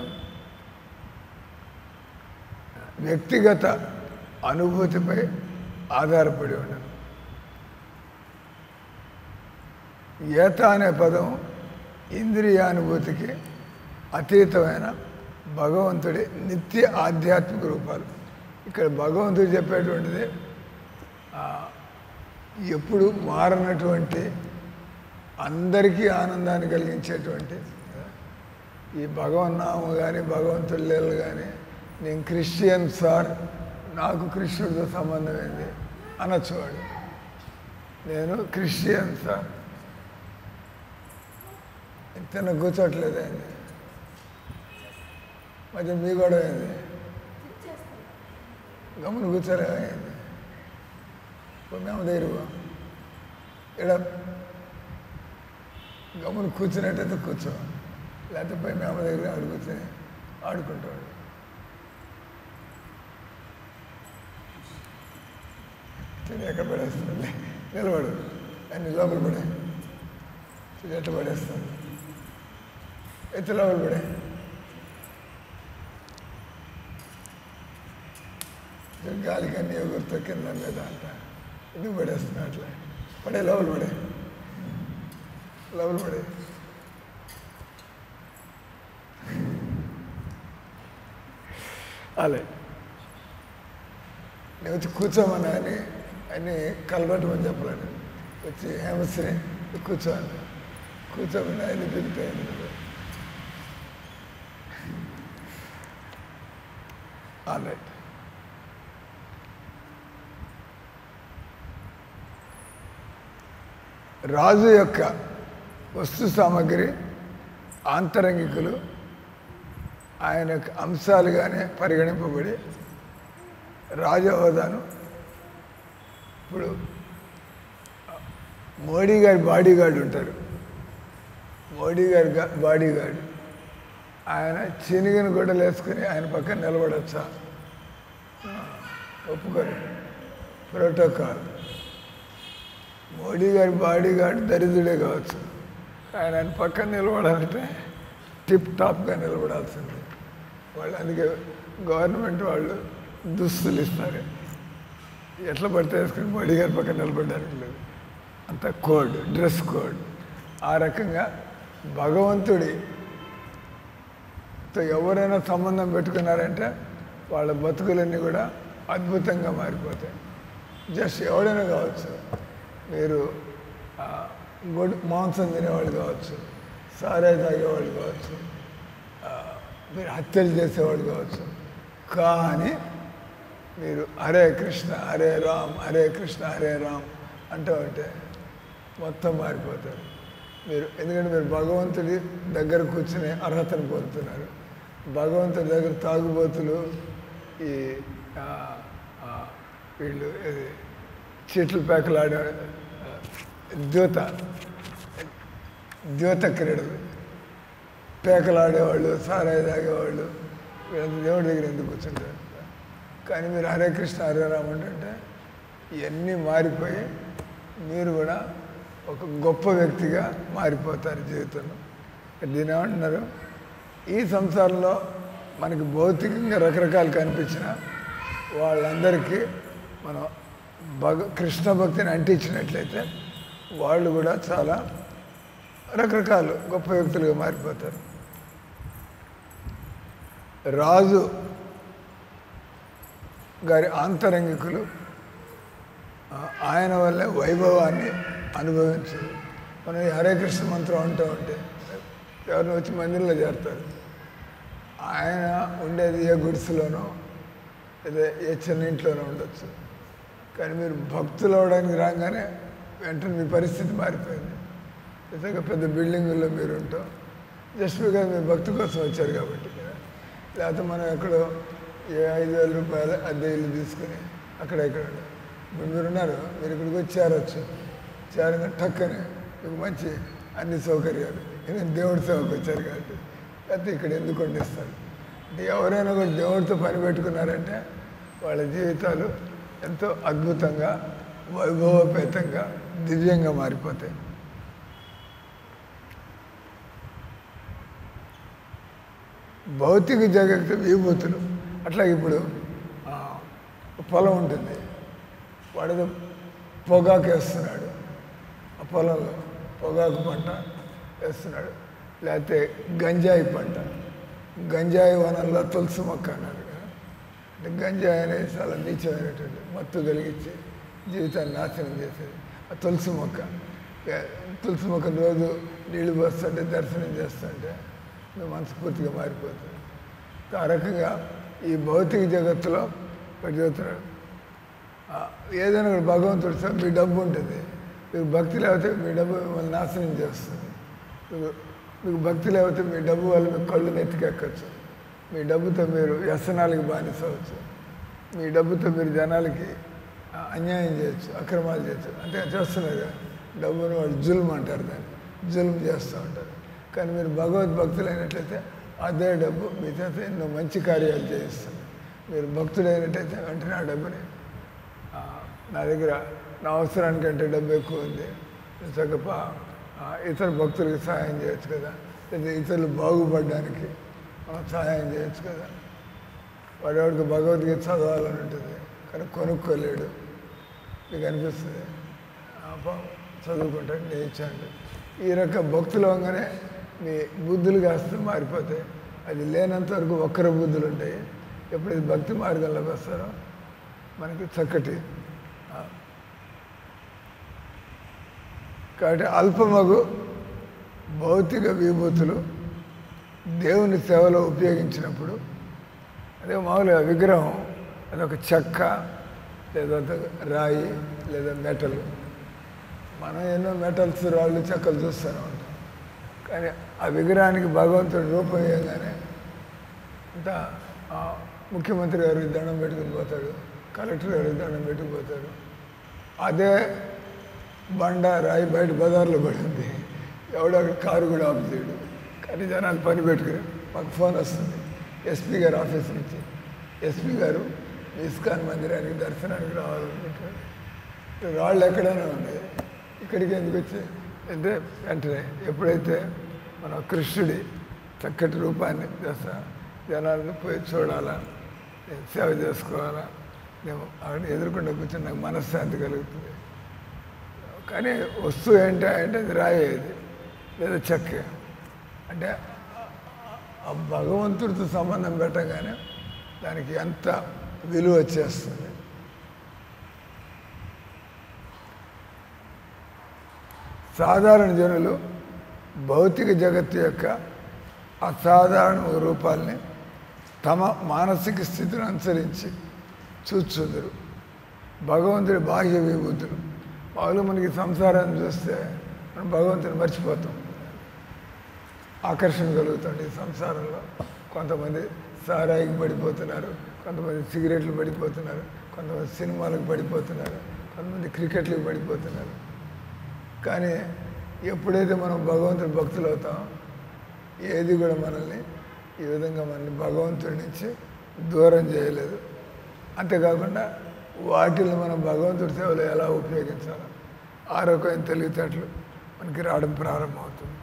వ్యక్తిగత అనుభూతిపై ఆధారపడి ఉండదు. ఏత అనే పదం ఇంద్రియానుభూతికి అతీతమైన భగవంతుడి నిత్య ఆధ్యాత్మిక రూపాలు. ఇక్కడ భగవంతుడు చెప్పేటువంటిది ఎప్పుడు మారనటువంటి, అందరికీ ఆనందాన్ని కలిగించేటువంటి ఈ భగవన్నామం కానీ భగవంతుడి లీలలు కానీ. నేను క్రిస్టియన్ సార్, నాకు కృష్ణుడితో సంబంధం ఏంది అనొచ్చువాడు. నేను క్రిస్టియన్ సార్, తిన్న కూర్చోట్లేదండి, మధ్య మీ గొడవ ఏంది, గమ్మున కూర్చోలేమైంది, మేము దగ్గర ఇక్కడ గమ్మున కూర్చున్నట్టయితే కూర్చో, లేకపోతే పోయి మేము దగ్గర ఆడు కూర్చొని ఆడుకుంటాడు. ఎక్కడ పడేస్తాడు, నిలబడు, అన్ని లోపల పడే, ఎట్లా పడేస్తాడు, ఎత్తి లోపల పడే, గాలికి అన్ని ఎగురుతో కింద మీద అంట, ఎందుకు పడేస్తున్నా అట్లా, పడే లోపల పడే, లోపల పడే. అలే నేను వచ్చి కూర్చోమన్నా అని అన్నీ కలబట్టమని చెప్పలేను. వచ్చి హేమశ్రీ కూర్చోండి, కూర్చోమని ఆయన పిలిపోయాను. ఆల్రైట్. రాజు యొక్క వస్తు సామగ్రి ఆంతరంగికులు ఆయన అంశాలుగానే పరిగణింపబడి రాజహోదాను ఇప్పుడు మోడీ గారి బాడీగార్డు ఉంటారు. మోడీ గారి బాడీగార్డు ఆయన చినిగిన గుడ్డలు వేసుకుని ఆయన పక్కన నిలబడచ్చా? ఒప్పుకోరు. ప్రోటోకాల్. మోడీ గారి బాడీగార్డు దరిద్రుడే కావచ్చు, ఆయన పక్కన నిలబడాలంటే టిప్ టాప్గా నిలబడాల్సిందే. వాళ్ళు అందుకే గవర్నమెంట్ వాళ్ళు దుస్తులు ఇస్తారు, ఎట్లా పడితే వేసుకుని మోడీ గారి పక్కన నిలబడడానికి లేదు. అంత కోడ్, డ్రెస్ కోడ్. ఆ రకంగా భగవంతుడితో ఎవరైనా సంబంధం పెట్టుకున్నారంటే వాళ్ళ బతుకులన్నీ కూడా అద్భుతంగా మారిపోతాయి. జస్ట్ ఎవడైనా కావచ్చు, మీరు మాంసం తినేవాళ్ళు కావచ్చు, సారాయి తాగేవాళ్ళు కావచ్చు, మీరు హత్యలు చేసేవాళ్ళు కావచ్చు, కానీ మీరు హరే కృష్ణ హరే రామ్ హరే కృష్ణ హరే రామ్ అంటూ ఉంటే మొత్తం మారిపోతారు మీరు. ఎందుకంటే మీరు భగవంతుడి దగ్గర కూర్చునే అర్హతను పొందుతున్నారు. భగవంతుడి దగ్గర తాగుబోతులు, ఈ వీళ్ళు చీట్లు పేకలాడే ద్యోత క్రీడలు, పేకలాడేవాళ్ళు, సారాయి తాగేవాళ్ళు, వీళ్ళంతా దేవుడి దగ్గర ఎందుకు కూర్చుంటారు? కానీ మీరు హరే కృష్ణ హరే రామ్ అంటే ఇవన్నీ మారిపోయి మీరు కూడా ఒక గొప్ప వ్యక్తిగా మారిపోతారు జీవితంలో. దీని ఏమంటున్నారు, ఈ సంసారంలో మనకి భౌతికంగా రకరకాలు కనిపించిన వాళ్ళందరికీ మనం కృష్ణ భక్తిని అంటించినట్లయితే వాళ్ళు కూడా చాలా రకరకాలు గొప్ప వ్యక్తులుగా మారిపోతారు. రాజు గారి ఆంతరంగికులు ఆయన వల్లే వైభవాన్ని అనుభవించారు. మనం హరే కృష్ణ మంత్రం అంటూ ఉంటే ఎవరిని వచ్చి మందిరంలో చేరుతారు. ఆయన ఉండేది ఏ గుడిసెలోనో లేదా ఏ చిన్న ఇంట్లోనో ఉండొచ్చు, కానీ మీరు భక్తులు అవడానికి రాగానే వెంటనే మీ పరిస్థితి మారిపోయింది. నిజంగా పెద్ద బిల్డింగుల్లో మీరు ఉంటాం, జస్ట్ బికాజ్ మీరు భక్తి కోసం వచ్చారు కాబట్టి. లేకపోతే మనం ఎక్కడో ఏ 5,000 రూపాయలు అద్దె ఇల్లు తీసుకుని అక్కడ ఇక్కడ మీరున్నారు, మీరు ఇక్కడికి వచ్చి చేరగా టక్కనే మీకు మంచి అన్ని సౌకర్యాలు, ఎందుకంటే దేవుడి సేవకు వచ్చారు కాబట్టి. లేకపోతే ఇక్కడ ఎందుకు వండిస్తారు? ఎవరైనా కూడా దేవుడితో పని పెట్టుకున్నారంటే వాళ్ళ జీవితాలు ఎంతో అద్భుతంగా, వైభవపేతంగా, దివ్యంగా మారిపోతాయి. భౌతిక జగత్తు విభూతులు. అట్లాగే ఇప్పుడు పొలం ఉంటుంది, వాడేదో పొగాకు వేస్తున్నాడు, ఆ పొలంలో పొగాకు పంట వేస్తున్నాడు. లేకపోతే గంజాయి పంట, గంజాయి వనంలో తులసి మొక్క అన్నాడు కదా. అంటే గంజాయి అనేది చాలా నీచమైనటువంటి మత్తు కలిగించి జీవితాన్ని నాశనం చేసేది ఆ తులసి మొక్క. తులసి మొక్కను రోజు నీళ్లు పోస్తుంటే, దర్శనం చేస్తుంటే నువ్వు మనస్ఫూర్తిగా మారిపోతుంది. ఆ రకంగా ఈ భౌతిక జగత్తులో చదువుతున్నాడు. ఏదైనా కూడా భగవంతుడు సార్ మీ డబ్బు ఉంటుంది, మీకు భక్తి లేకపోతే మీ డబ్బు మిమ్మల్ని నాశనం చేస్తుంది. మీకు భక్తి లేకపోతే మీ డబ్బు వల్ల మీకు కళ్ళు నెత్తికెక్కచ్చు, మీ డబ్బుతో మీరు వ్యసనాలకి బానిసవచ్చు, మీ డబ్బుతో మీరు జనాలకి అన్యాయం చేయొచ్చు, అక్రమాలు చేయొచ్చు. అంటే చేస్తున్నారు కదా, డబ్బును వాళ్ళు జుల్మ్ అంటారు, దాన్ని జుల్మ్ చేస్తూ ఉంటారు. కానీ మీరు భగవద్భక్తులు అయినట్లయితే అదే డబ్బు మీ చేత ఎన్నో మంచి కార్యాలు చేయిస్తుంది. మీరు భక్తుడైనట్టయితే వెంటనే ఆ డబ్బుని నా దగ్గర నా అవసరానికంటే డబ్బు ఎక్కువ ఉంది, చక్కప ఇతర భక్తులకు సహాయం చేయొచ్చు కదా, లేదా ఇతరులు బాగుపడడానికి సహాయం చేయొచ్చు కదా. వాడేవాడికి భగవద్గీత చదవాలని ఉంటుంది కానీ కొనుక్కోలేడు, మీకు అనిపిస్తుంది చదువుకుంటాను నేను ఇచ్చాను. ఈ రకం భక్తులు అవగానే మీ బుద్ధులు కాస్త మారిపోతాయి. అది లేనంత వరకు ఒక్కర బుద్ధులు ఉంటాయి. ఎప్పుడైతే భక్తి మార్గంలోకి వస్తారో మనకి చక్కటి. కాబట్టి అల్పమగు భౌతిక విభూతులు దేవుని సేవలో ఉపయోగించినప్పుడు, అదే మామూలుగా విగ్రహం అదొక చెక్క లేదా రాయి లేదా మెటల్. మనం ఎన్నో మెటల్స్, రాళ్ళు, చెక్కలు చూస్తూనే ఉంటాం. కానీ ఆ విగ్రహానికి భగవంతుడి రూపం వేయగానే అంత ముఖ్యమంత్రి గారికి దండం పెట్టుకుని పోతాడు, కలెక్టర్ గారు దండం పెట్టుకుపోతారు. అదే బండ రాయి బయట బజార్లో పడింది, ఎవడో అక్కడ కారు కూడా ఆఫ్ చేయడు. కానీ జనాలు పని పెట్టుకుని మాకు ఫోన్ వస్తుంది ఎస్పీ గారు ఆఫీస్ నుంచి, ఎస్పీ గారు ఇస్కాన్ మందిరానికి దర్శనానికి రావాలనుకుంటారు. రాళ్ళు ఎక్కడైనా ఉన్నాయి, ఇక్కడికి ఎందుకు వచ్చాయి అంటే వెంటనే ఎప్పుడైతే మనం కృష్ణుడి చక్కటి రూపాన్ని చేస్తా జనాలను పోయి చూడాలా, సేవ చేసుకోవాలా, మేము అక్కడ ఎదుర్కొండ కూర్చొని నాకు మనశ్శాంతి కలుగుతుంది. కానీ వస్తువు ఏంటి అంటే అది రాయేది లేదా చెక్క అంటే ఆ భగవంతుడితో సంబంధం పెట్టగానే దానికి ఎంత విలువ వచ్చేస్తుంది. సాధారణ జనులు భౌతిక జగత్తు యొక్క అసాధారణ రూపాల్ని తమ మానసిక స్థితిని అనుసరించి చూచుదురు. భగవంతుడి బాహ్య విభూతులు వాళ్ళు మనకి సంసారాన్ని చూస్తే మనం భగవంతుని మర్చిపోతాం, ఆకర్షణ కలుగుతుంది. ఈ సంసారంలో కొంతమంది సారాయికి పడిపోతున్నారు, కొంతమంది సిగరెట్లు పడిపోతున్నారు, కొంతమంది సినిమాలకు పడిపోతున్నారు, కొంతమంది క్రికెట్లకు పడిపోతున్నారు. కానీ ఎప్పుడైతే మనం భగవంతుడి భక్తులు అవుతామో ఏది కూడా మనల్ని ఈ విధంగా మనల్ని భగవంతుడి నుంచి దూరం చేయలేదు. అంతేకాకుండా వాటిని మనం భగవంతుడి సేవలో ఎలా ఉపయోగించాలో ఆ రకమైన తెలివితేటలు మనకి రావడం ప్రారంభమవుతుంది.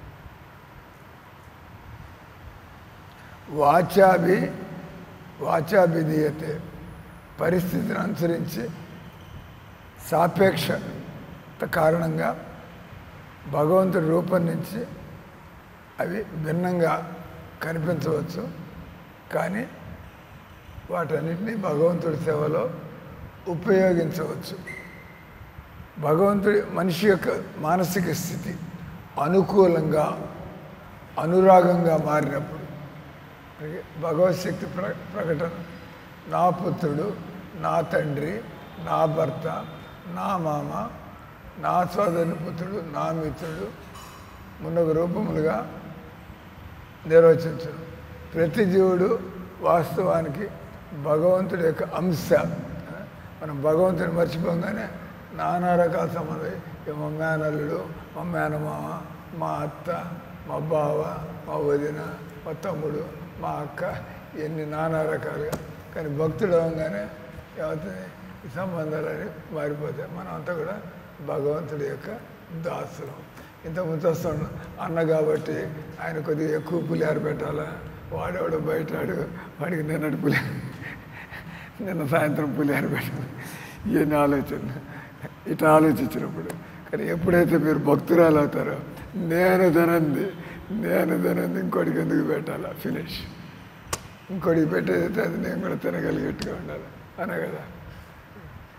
వాచాభిధీయతే పరిస్థితిని అనుసరించి సాపేక్షత కారణంగా భగవంతుడి రూపం నుంచి అవి భిన్నంగా కనిపించవచ్చు. కానీ వాటన్నిటినీ భగవంతుడి సేవలో ఉపయోగించవచ్చు. భగవంతుడి మనిషి యొక్క మానసిక స్థితి అనుకూలంగా అనురాగంగా మారినప్పుడు భగవత్ శక్తి ప్రకటన, నా పుత్రుడు, నా తండ్రి, నా భర్త, నా మామ, నా సోదరుని పుత్రుడు, నా మిత్రుడు మున్నొక రూపములుగా నిర్వచించడం. ప్రతి జీవుడు వాస్తవానికి భగవంతుడి యొక్క అంశ. మనం భగవంతుని మర్చిపోగానే నానా రకాల సంబంధం, మా మేనల్లుడు, మా మేనమామ, మా అత్త, మా బావ, మా వదిన, మా తమ్ముడు, మా అక్క, ఎన్ని నానా రకాలుగా. కానీ భక్తుడు అవగానే ఏమవుతుంది, ఈ సంబంధాలని మారిపోతాయి. మనం అంతా కూడా భగవంతుడి యొక్క దాసులం. ఇంత ముందు అన్న కాబట్టి ఆయన కొద్దిగా ఎక్కువ పులిహార పెట్టాలా, వాడేవాడు బయటాడు, వాడికి నిన్న సాయంత్రం పులిహార పెట్టాలి, ఇవన్నీ ఆలోచన ఇట్లా ఆలోచించినప్పుడు. కానీ ఎప్పుడైతే మీరు భక్తురాలు అవుతారో నేను తినంది ఇంకోటికి ఎందుకు పెట్టాలా, ఫినిష్. ఇంకోటికి పెట్టేదైతే అది నేను కూడా తినగలిగేట్టుగా ఉండాలి అనే కదా.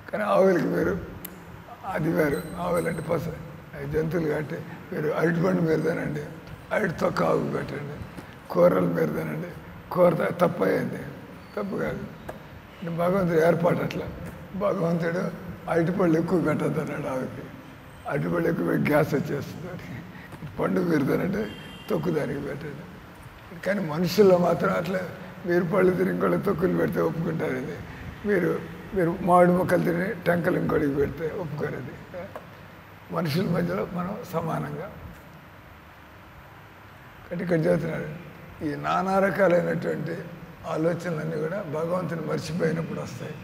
కానీ ఆవులకి మీరు అది వేరు, ఆవులు అంటే జంతువులు కాబట్టి మీరు అరటిపండు మీరు తినండి, అరటి తొక్క ఆవుకు పెట్టండి, కూరలు మీరు తినండి, కూర తప్పు అయ్యింది, తప్పు కాదు. భగవంతుడు ఏర్పాటు అట్లా. భగవంతుడు అరటిపళ్ళు ఎక్కువ పెట్టద్దు అన్నాడు ఆవుకి. అరటిపళ్ళు ఎక్కువ గ్యాస్ వచ్చేస్తుంది, పండు మీరు తినండి, తొక్కు దానికి పెట్టండి. కానీ మనుషుల్లో మాత్రం అట్లా మీరు పళ్ళు తిని ఇంకోటి తొక్కులు పెడితే ఒప్పుకుంటారు. ఇది మీరు మామిడి మొక్కలు తిని టెంకలు ఇంకోటికి పెడితే ఒప్పుకోరు. అది మనుషుల మధ్యలో మనం సమానంగా. కాబట్టి ఇక్కడ చెబుతున్నాడు ఈ నానా రకాలైనటువంటి ఆలోచనలన్నీ కూడా భగవంతుని మర్చిపోయినప్పుడు వస్తాయి.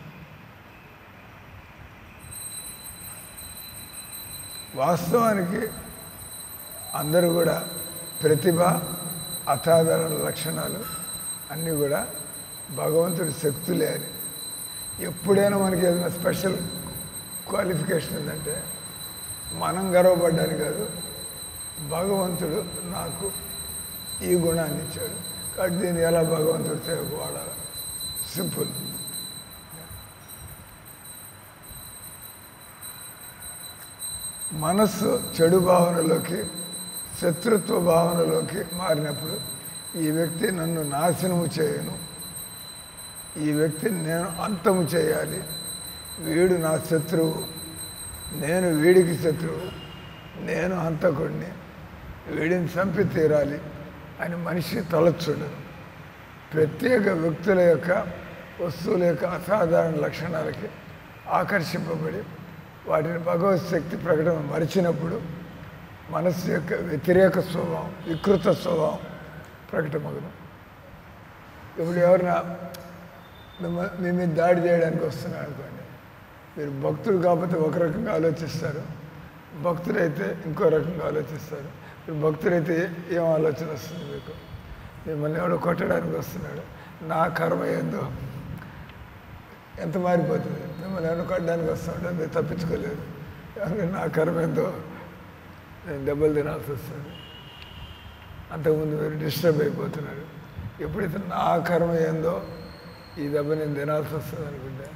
వాస్తవానికి అందరూ కూడా ప్రతిభ, అసాధారణ లక్షణాలు అన్నీ కూడా భగవంతుడి శక్తులే అని. ఎప్పుడైనా మనకి ఏదైనా స్పెషల్ క్వాలిఫికేషన్ ఉందంటే మనం గర్వపడ్డానికి కాదు, భగవంతుడు నాకు ఈ గుణాన్ని ఇచ్చాడు కాబట్టి దీన్ని ఎలా భగవంతుడి సేవకు వాడాలి, సింపుల్. మనస్సు చెడు భావనలోకి, శత్రుత్వ భావనలోకి మారినప్పుడు ఈ వ్యక్తి నన్ను నాశనము చేయను, ఈ వ్యక్తిని నేను అంతము చేయాలి, వీడు నా శత్రువు, నేను వీడికి శత్రువు, నేను హంతకుడిని, వీడిని చంపి తీరాలి అని మనిషి తలచుడు. ప్రత్యేక వ్యక్తుల యొక్క వస్తువుల యొక్క అసాధారణ లక్షణాలకి ఆకర్షింపబడి వాటిని భగవత్ శక్తి ప్రకటన మరిచినప్పుడు మనస్సు యొక్క వ్యతిరేక స్వభావం, వికృత స్వభావం ప్రకటమగును. ఇప్పుడు ఎవరైనా మీ మీద దాడి చేయడానికి వస్తున్నారు అనుకోండి, మీరు భక్తులు కాకపోతే ఒక రకంగా ఆలోచిస్తారు, భక్తులైతే ఇంకో రకంగా ఆలోచిస్తారు. మీరు భక్తులైతే ఏం ఆలోచన వస్తుంది మీకు? మిమ్మల్ని ఎవడో కొట్టడానికి వస్తున్నాడు, నా కర్మ ఏందో ఎంత మారిపోతుంది. మిమ్మల్ని ఎవరు కొట్టడానికి వస్తుంటే మీరు తప్పించుకోలేరు, నా కర్మ ఏందో నేను దెబ్బలు తినాల్సి వస్తుంది. అంతకుముందు మీరు డిస్టర్బ్ అయిపోతున్నారు. ఎప్పుడైతే నా కర్మ ఏందో ఈ దెబ్బ నేను తినాల్సి వస్తుంది అనుకుంటే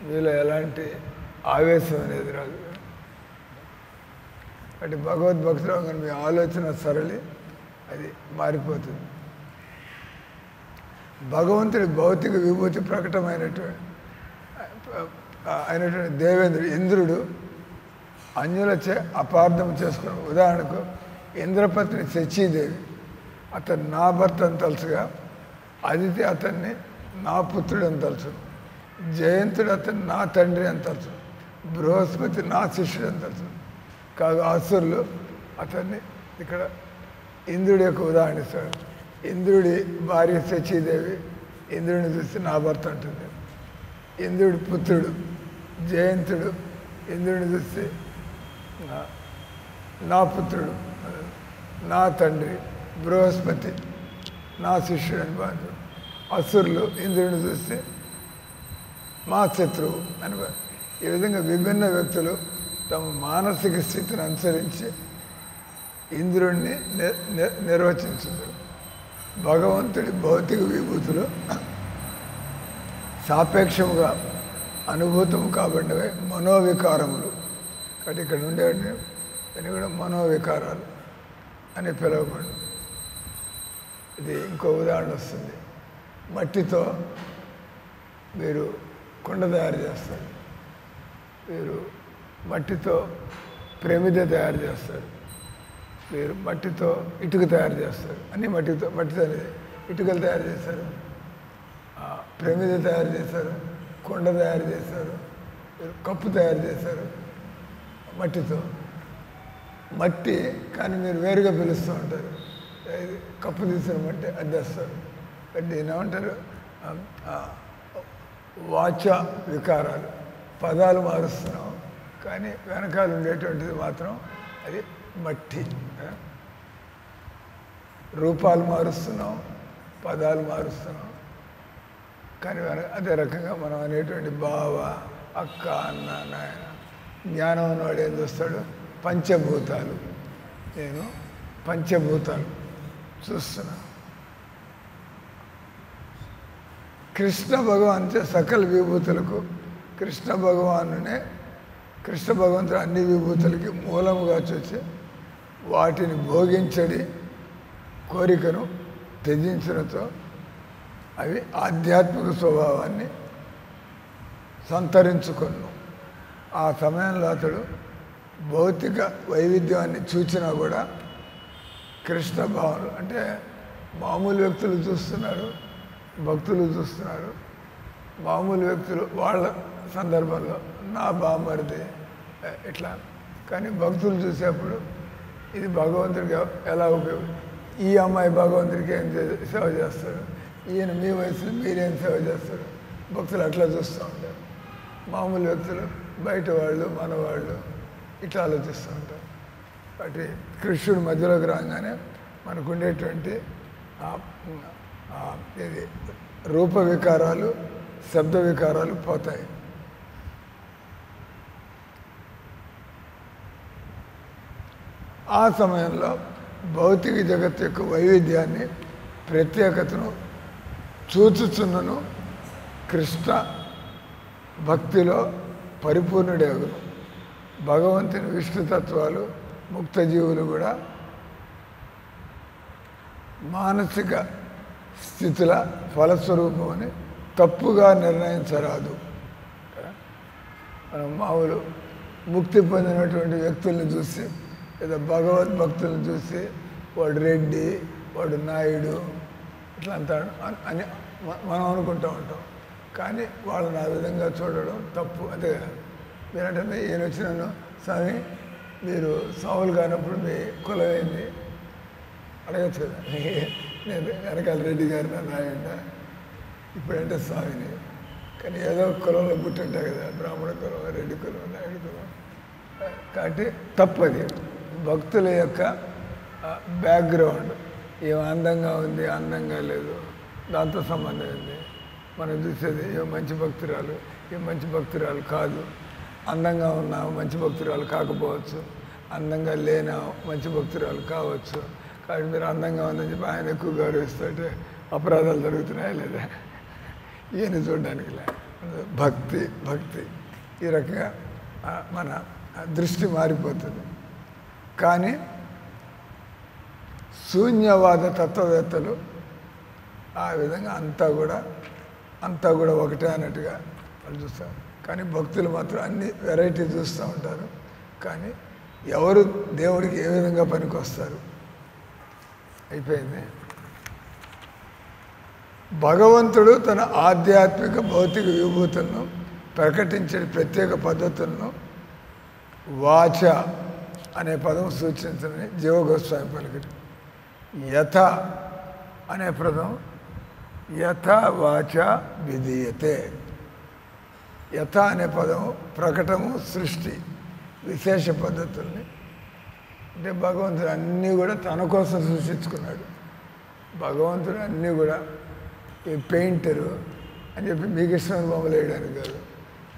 మీలో ఎలాంటి ఆవేశం అనేది రాదు. అంటే భగవద్భక్తులు కానీ మీ ఆలోచన సరళి అది మారిపోతుంది. భగవంతుడి భౌతిక విభూతి ప్రకటమైనటువంటి దేవేంద్రుడు, ఇంద్రుడు అన్యులచే అపార్థం చేసుకున్న ఉదాహరణకు ఇంద్రపత్ని శచీదేవి అతను నా భర్త అని తలుచుగా, అదితి అతన్ని నా పుత్రుడు అని తలుచు, జయంతుడు అతన్ని నా తండ్రి అని తలుచు, బృహస్పతి నా శిష్యుడు అని తలుచు. కాగా అసురులు అతన్ని ఇక్కడ ఇంద్రుడి యొక్క ఉదాహరణ ఇస్తాడు. ఇంద్రుడి భార్య శచీదేవి ఇంద్రుడిని చూసి నా భర్త అంటుంది. ఇంద్రుడి పుత్రుడు జయంతుడు ఇంద్రుడిని చూసి నా పుత్రుడు, నా తండ్రి, బృహస్పతి నా శిష్యుడు అని భావించు. అసురులు ఇంద్రుడిని చూస్తే మా శత్రువు అని. ఈ విధంగా విభిన్న వ్యక్తులు తమ మానసిక స్థితిని అనుసరించి ఇంద్రుడిని నిర్వచించారు. భగవంతుడి భౌతిక విభూతులు సాపేక్షముగా అనుభూతం కాబడినవే మనోవికారములు. కాబట్టి ఇక్కడ ఉండేవి అని కూడా మనోవికారాలు అని పిలువబడి. ఇది ఇంకో ఉదాహరణ వస్తుంది. మట్టితో మీరు కుండ తయారు చేస్తారు, మీరు మట్టితో ప్రమిద తయారు చేస్తారు, మీరు మట్టితో ఇటుక తయారు చేస్తారు, అన్నీ మట్టితో ఇటుకలు తయారు చేస్తారు, ప్రమిద తయారు చేశారు, కుండ తయారు చేశారు, కప్పు తయారు చేశారు మట్టితో. మట్టి కానీ మీరు వేరుగా పిలుస్తూ ఉంటారు. కప్పు తీసిన మట్టి అద్దేస్తారు. దీన్ని ఏమంటారు? వాచ వికారాలు. పదాలు మారుస్తున్నాం కానీ వెనకాల ఉండేటువంటిది మాత్రం అది మట్టి. రూపాలు మారుస్తున్నాం, పదాలు మారుస్తున్నాం కానీ అదే రకంగా మనం అనేటువంటి బావ, అక్క, అన్న, నాయన. జ్ఞానం అన్నవాడు ఏం చూస్తాడు? పంచభూతాలు. నేను పంచభూతాలు చూస్తున్నా. కృష్ణ భగవాన్ సకల విభూతులకు కృష్ణ భగవంతుడు అన్ని విభూతులకి మూలముగా చూసి వాటిని భోగించడి కోరికను త్యజించడంతో అవి ఆధ్యాత్మిక స్వభావాన్ని సంతరించుకొను. ఆ సమయంలో అతడు భౌతిక వైవిధ్యాన్ని చూసినా కూడా కృష్ణ భావనలు అంటే మామూలు వ్యక్తులు చూస్తున్నారు, భక్తులు చూస్తున్నారు. మామూలు వ్యక్తులు వాళ్ళ సందర్భంలో నా బామ్మరిది ఇట్లా, కానీ భక్తులు చూసేప్పుడు ఇది భగవంతుడికి ఎలా ఉపయోగం. ఈ అమ్మాయి భగవంతుడికి ఏం సేవ చేస్తారు, ఈయన మీ వయసులో మీరేం సేవ చేస్తారు. భక్తులు అట్లా చూస్తూ ఉంటారు. మామూలు వ్యక్తులు బయట వాళ్ళు, మనవాళ్ళు ఇట్లా ఆలోచిస్తూ ఉంటారు. కాబట్టి కృష్ణుడు మధ్యలోకి రాగానే మనకు ఉండేటువంటి ఇది రూప వికారాలు, శబ్ద వికారాలు పోతాయి. ఆ సమయంలో భౌతిక జగత్తు యొక్క వైవిధ్యాన్ని, ప్రత్యేకతను చూచుచున్నను కృష్ణ భక్తిలో పరిపూర్ణుడేగును. భగవంతుని విష్ణుతత్వాలు, ముక్తజీవులు కూడా మానసిక స్థితుల ఫలస్వరూపమని తప్పుగా నిర్ణయించరాదు. మనం మామూలు ముక్తి పొందినటువంటి వ్యక్తుల్ని చూసి లేదా భగవద్భక్తులను చూసి వాడు రెడ్డి, వాడు నాయుడు ఇట్లా అంతా అని మనం అనుకుంటూ ఉంటాం. కానీ వాళ్ళని ఆ విధంగా చూడడం తప్పు. అదే మీరంటే ఈయన వచ్చినాను స్వామి మీరు స్వాములు కానప్పుడు మీ కులం ఏంది అడగచ్చు కదా. నేను వెనకాల రెడ్డి గారు నన్ను ఆయన ఇప్పుడంటే స్వామిని, కానీ ఏదో కులంలో పుట్టుంటా కదా, బ్రాహ్మణ కులం, రెడ్డి కులం, నాయుడు కులం. కాబట్టి తప్పది. భక్తుల యొక్క బ్యాక్గ్రౌండ్ ఏం అందంగా ఉంది అందంగా లేదు దాంతో సంబంధం ఉంది. మనం చూసేది ఏం మంచి భక్తురాలు ఏం మంచి భక్తురాలు కాదు. అందంగా ఉన్నావు మంచి భక్తురాలు కాకపోవచ్చు, అందంగా లేనా మంచి భక్తురాలు కావచ్చు. కాబట్టి మీరు అందంగా ఉందని చెప్పి ఆయన ఎక్కువ గౌరవిస్తుంటే అపరాధాలు జరుగుతున్నాయా లేదా ఈయన చూడడానికి భక్తి భక్తి ఈ రకంగా మన దృష్టి మారిపోతుంది. కానీ శూన్యవాద తత్వవేత్తలు ఆ విధంగా అంతా కూడా ఒకటే అన్నట్టుగా వాళ్ళు చూస్తారు. కానీ భక్తులు మాత్రం అన్ని వెరైటీ చూస్తూ ఉంటారు. కానీ ఎవరు దేవుడికి ఏ విధంగా పనికొస్తారు అయిపోయింది. భగవంతుడు తన ఆధ్యాత్మిక భౌతిక విభూతులను ప్రకటించే ప్రత్యేక పద్ధతులను వాచ అనే పదం సూచించని జీవగోస్వామి పలికిడు. యథ అనే పదం యథ వాచ విధీయతే. యథ అనే పదం ప్రకటము సృష్టి విశేష పద్ధతుల్ని, అంటే భగవంతుడు అన్నీ కూడా తన కోసం సృష్టించుకున్నాడు. భగవంతుడు అన్నీ కూడా ఈ పెయింటరు అని చెప్పి మీకు ఇష్టమైన బొమ్మలు వేయడానికి కాదు,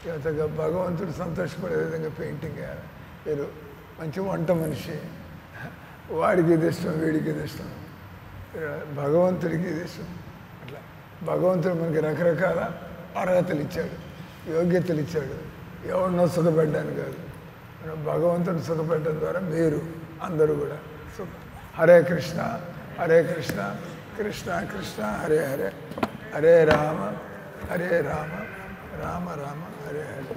యువతగా భగవంతుడు సంతోషపడే విధంగా పెయింటింగ్ వేయాలి. మీరు మంచి వంట మనిషి, వాడికి ఇది ఇష్టం వీడికి ఇది ఇష్టం, భగవంతుడికి ఇది ఇష్టం. అట్లా భగవంతుడు మనకి రకరకాల అర్హతలు ఇచ్చాడు, యోగ్యతలు ఇచ్చాడు. ఎవరినో సుఖపెట్టడానికి కాదు, మనం భగవంతుడు సుఖపెట్టడం ద్వారా మీరు అందరూ కూడా హరే కృష్ణ హరే కృష్ణ కృష్ణ కృష్ణ హరే హరే హరే రామ రామ రామ హరే హరే.